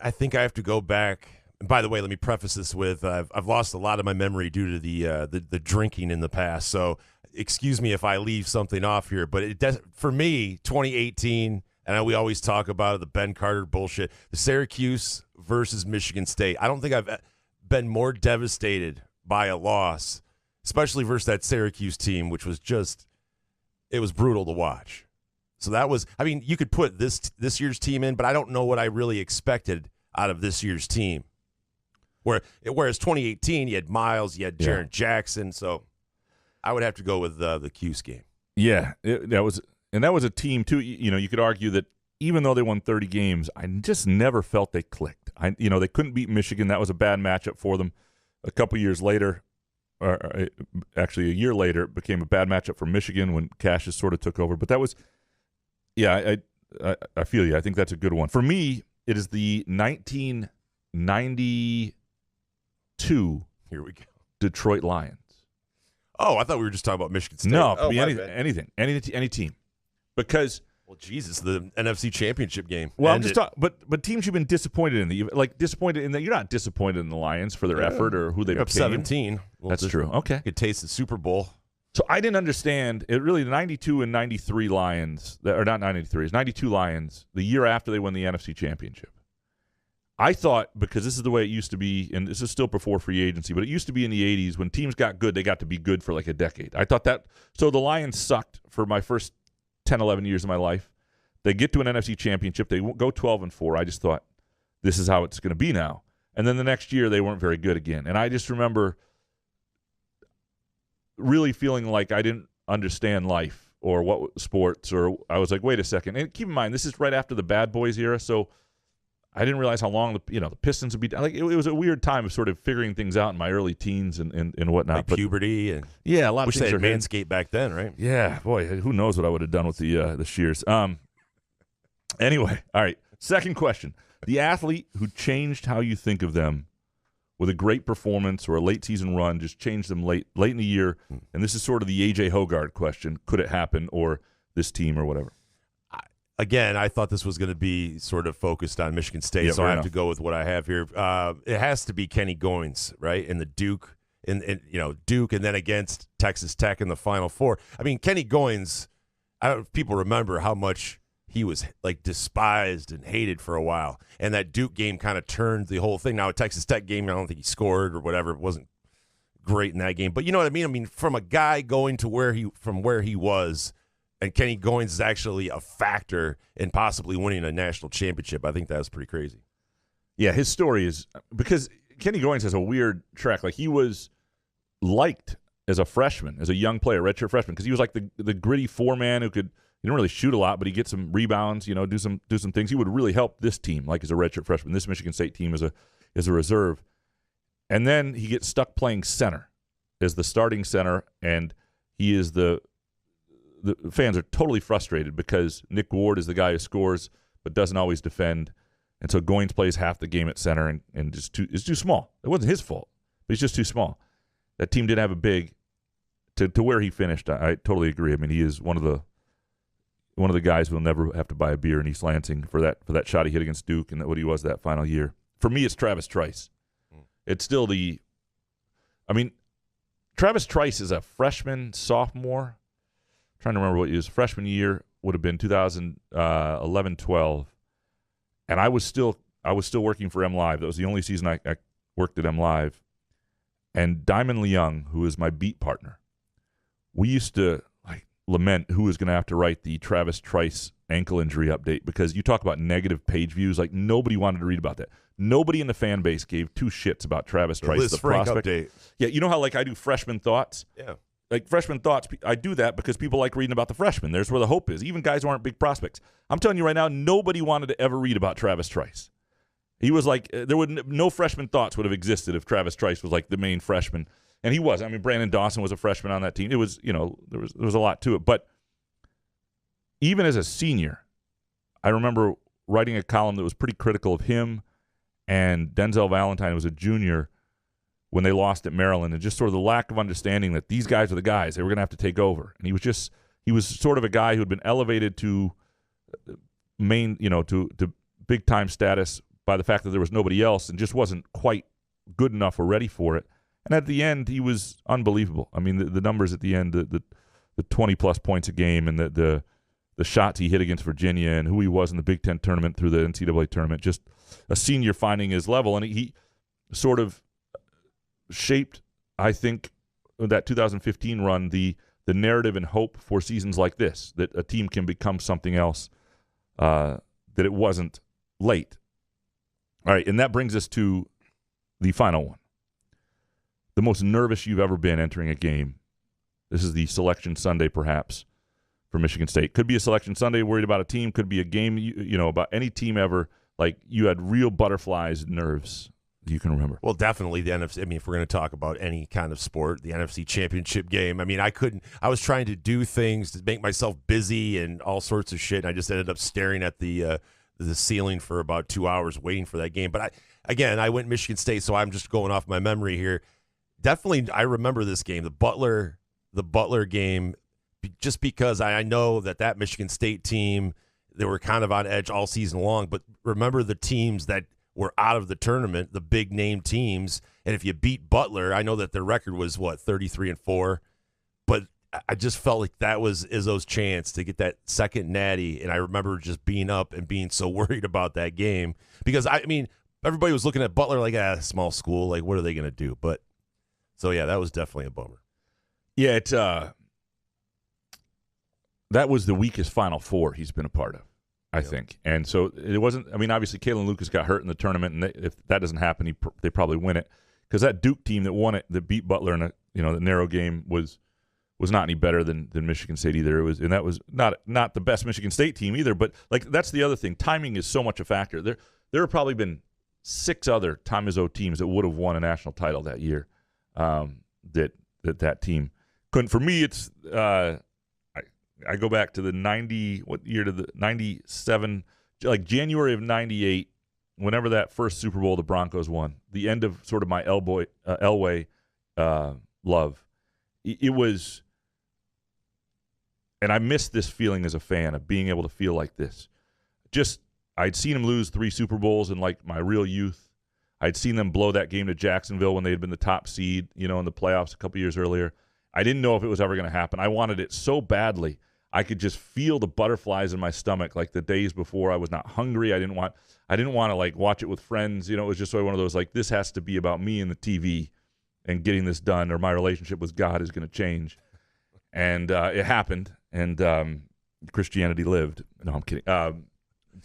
[SPEAKER 4] I think I have to go back. And by the way, let me preface this with I've lost a lot of my memory due to the drinking in the past. So excuse me if I leave something off here. But it does, for me, 2018, and we always talk about it, the Ben Carter bullshit, the Syracuse versus Michigan State. I don't think I've been more devastated by a loss, especially versus that Syracuse team, which was just, it was brutal to watch. So that was, I mean, you could put this year's team in, but I don't know what I really expected out of this year's team. Whereas 2018, you had Miles, you had Jaren Jackson, so I would have to go with the Cuse game.
[SPEAKER 3] Yeah, that was a team too. You know, you could argue that even though they won 30 games, I just never felt they clicked. They couldn't beat Michigan. That was a bad matchup for them. A couple years later, or actually a year later, it became a bad matchup for Michigan when Cassius sort of took over. But that was, I feel you. I think that's a good one. For me, it is the 1992
[SPEAKER 4] Here we go.
[SPEAKER 3] Detroit Lions.
[SPEAKER 4] Oh, I thought we were just talking about Michigan State.
[SPEAKER 3] No, it could be any team. Because,
[SPEAKER 4] well, Jesus, the NFC Championship game.
[SPEAKER 3] Well, I'm just talking, but teams you've been disappointed in. Disappointed in that you're not disappointed in the Lions for their effort or who they became.
[SPEAKER 4] Up 17. Well,
[SPEAKER 3] that's true. Okay,
[SPEAKER 4] you could taste the Super Bowl.
[SPEAKER 3] So I didn't understand it. Really, the 92 and 93 Lions, or not 93, it's 92 Lions. The year after they won the NFC Championship, I thought, because this is the way it used to be, and this is still before free agency, but it used to be in the 80s when teams got good, they got to be good for like a decade. I thought that. So the Lions sucked for my first 10, 11 years of my life. They get to an NFC Championship. They go 12-4. I just thought, this is how it's going to be now. And then the next year, they weren't very good again. And I just remember really feeling like I didn't understand life or what sports, or I was like, wait a second. And keep in mind, this is right after the Bad Boys era, so I didn't realize how long the Pistons would be. Like it was a weird time of sort of figuring things out in my early teens and whatnot.
[SPEAKER 4] Like puberty and
[SPEAKER 3] a lot of
[SPEAKER 4] things. Wish they had Manscaped back then, right?
[SPEAKER 3] Yeah, boy, who knows what I would have done with the shears. Anyway, all right. Second question: the athlete who changed how you think of them with a great performance or a late season run, just changed them late in the year. And this is sort of the A.J. Hoggard question: could it happen, or this team, or whatever?
[SPEAKER 4] Again, I thought this was going to be sort of focused on Michigan State, so I have to go with what I have here. It has to be Kenny Goins, right? In the Duke, Duke, and then against Texas Tech in the Final Four. I mean, Kenny Goins, I don't know if people remember how much he was like despised and hated for a while, and that Duke game kind of turned the whole thing. Now, a Texas Tech game, I don't think he scored or whatever. It wasn't great in that game, but you know what I mean? I mean, from a guy going to where he was, and Kenny Goins is actually a factor in possibly winning a national championship. I think that was pretty crazy.
[SPEAKER 3] Yeah, his story is because Kenny Goins has a weird track. Like, he was liked as a freshman, as a young player, redshirt freshman, because he was like the gritty four-man who could, he didn't really shoot a lot, but he get some rebounds, do some things. He would really help this team, like as a redshirt freshman, this Michigan State team as a reserve. And then he gets stuck playing center as the starting center, and he is the fans are totally frustrated because Nick Ward is the guy who scores but doesn't always defend. And so Goins plays half the game at center and is too small. It wasn't his fault, but he's just too small. That team didn't have a big to where he finished. I totally agree. I mean, he is one of the guys who will never have to buy a beer in East Lansing for that shot he hit against Duke and what he was that final year. For me, it's Travis Trice. It's still Travis Trice is a freshman, sophomore. I'm trying to remember what he was. Freshman year would have been 2011-12, and I was still working for M Live. That was the only season I worked at M Live. And Diamond Leung, who is my beat partner, we used to lament who was going to have to write the Travis Trice ankle injury update, because you talk about negative page views. Like, nobody wanted to read about that. Nobody in the fan base gave two shits about Travis Trice, the prospect. Update. Yeah, you know how I do freshman thoughts?
[SPEAKER 4] Yeah.
[SPEAKER 3] Like freshman thoughts, I do that because people like reading about the freshmen. There's where the hope is. Even guys who aren't big prospects. I'm telling you right now, nobody wanted to ever read about Travis Trice. He was no freshman thoughts would have existed if Travis Trice was like the main freshman. And he was. I mean, Brandon Dawson was a freshman on that team. It was, there was a lot to it. But even as a senior, I remember writing a column that was pretty critical of him and Denzel Valentine, who was a junior, when they lost at Maryland, and just sort of the lack of understanding that these guys are the guys. They were going to have to take over. And he was sort of a guy who had been elevated to to big-time status by the fact that there was nobody else and just wasn't quite good enough or ready for it. And at the end, he was unbelievable. I mean, the numbers at the end, the 20-plus points a game and the shots he hit against Virginia and who he was in the Big Ten tournament through the NCAA tournament, just a senior finding his level. And he sort of shaped, I think, that 2015 run, the narrative and hope for seasons like this, that a team can become something else, that it wasn't late. All right, and that brings us to the final one. The most nervous you've ever been entering a game. This is the Selection Sunday, perhaps, for Michigan State. Could be a Selection Sunday worried about a team. Could be a game, about any team ever. Like, you had real butterflies and nerves you can remember. Well,
[SPEAKER 4] definitely the NFC. I mean, if we're going to talk about any kind of sport, the NFC Championship game. I mean, I was trying to do things to make myself busy and all sorts of shit, and I just ended up staring at the ceiling for about 2 hours waiting for that game. But I went Michigan State, so I'm just going off my memory here. Definitely, I remember this game, the Butler game, just because I know that Michigan State team, they were kind of on edge all season long. But remember the teams that were out of the tournament, the big name teams, and if you beat Butler, I know that their record was 33-4, but I just felt like that was Izzo's chance to get that second natty, and I remember just being up and being so worried about that game because everybody was looking at Butler like small school, like what are they going to do? But so yeah, that was definitely a bummer.
[SPEAKER 3] Yeah, that was the weakest Final Four he's been a part of, I think. And so it wasn't – obviously Kalen Lucas got hurt in the tournament, and if that doesn't happen, they probably win it. Because that Duke team that won it, that beat Butler in the narrow game was not any better than Michigan State either. And that was not the best Michigan State team either. But, that's the other thing. Timing is so much a factor. There have probably been 6 other Tom Izzo teams that would have won a national title that year that team couldn't. For me, it's I go back to the 97, like January of 98, whenever that first Super Bowl the Broncos won, the end of sort of my Elway love. It was, and I missed this feeling as a fan of being able to feel like this. Just, I'd seen him lose 3 Super Bowls in like my real youth. I'd seen them blow that game to Jacksonville when they had been the top seed, in the playoffs a couple years earlier. I didn't know if it was ever going to happen. I wanted it so badly. I could just feel the butterflies in my stomach, like the days before. I was not hungry. I didn't want to like watch it with friends. It was just sort of one of those like, this has to be about me and the TV and getting this done, or my relationship with God is going to change. And it happened, and Christianity lived. No, I'm kidding.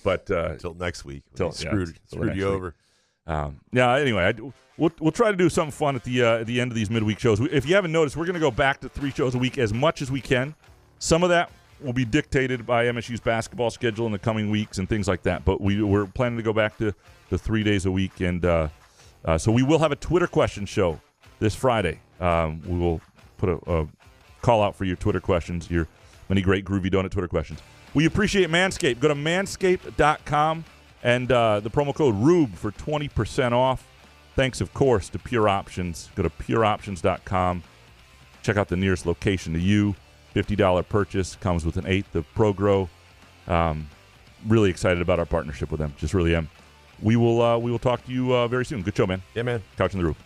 [SPEAKER 3] But
[SPEAKER 4] until next week, screwed you over.
[SPEAKER 3] Anyway, we'll try to do something fun at the end of these midweek shows. If you haven't noticed, we're going to go back to 3 shows a week as much as we can. Some of that will be dictated by MSU's basketball schedule in the coming weeks and things like that. But we're planning to go back to 3 days a week, and so we will have a Twitter question show this Friday. We will put a call out for your Twitter questions, your many great Groovy Donut Twitter questions. We appreciate Manscaped. Go to manscaped.com. And the promo code RUBE for 20% off. Thanks, of course, to Pure Options. Go to pureoptions.com. Check out the nearest location to you. $50 purchase. Comes with an 1/8 of ProGrow. Really excited about our partnership with them. Just really am. We will talk to you very soon. Good show, man.
[SPEAKER 4] Yeah, man.
[SPEAKER 3] Couch in the Roof.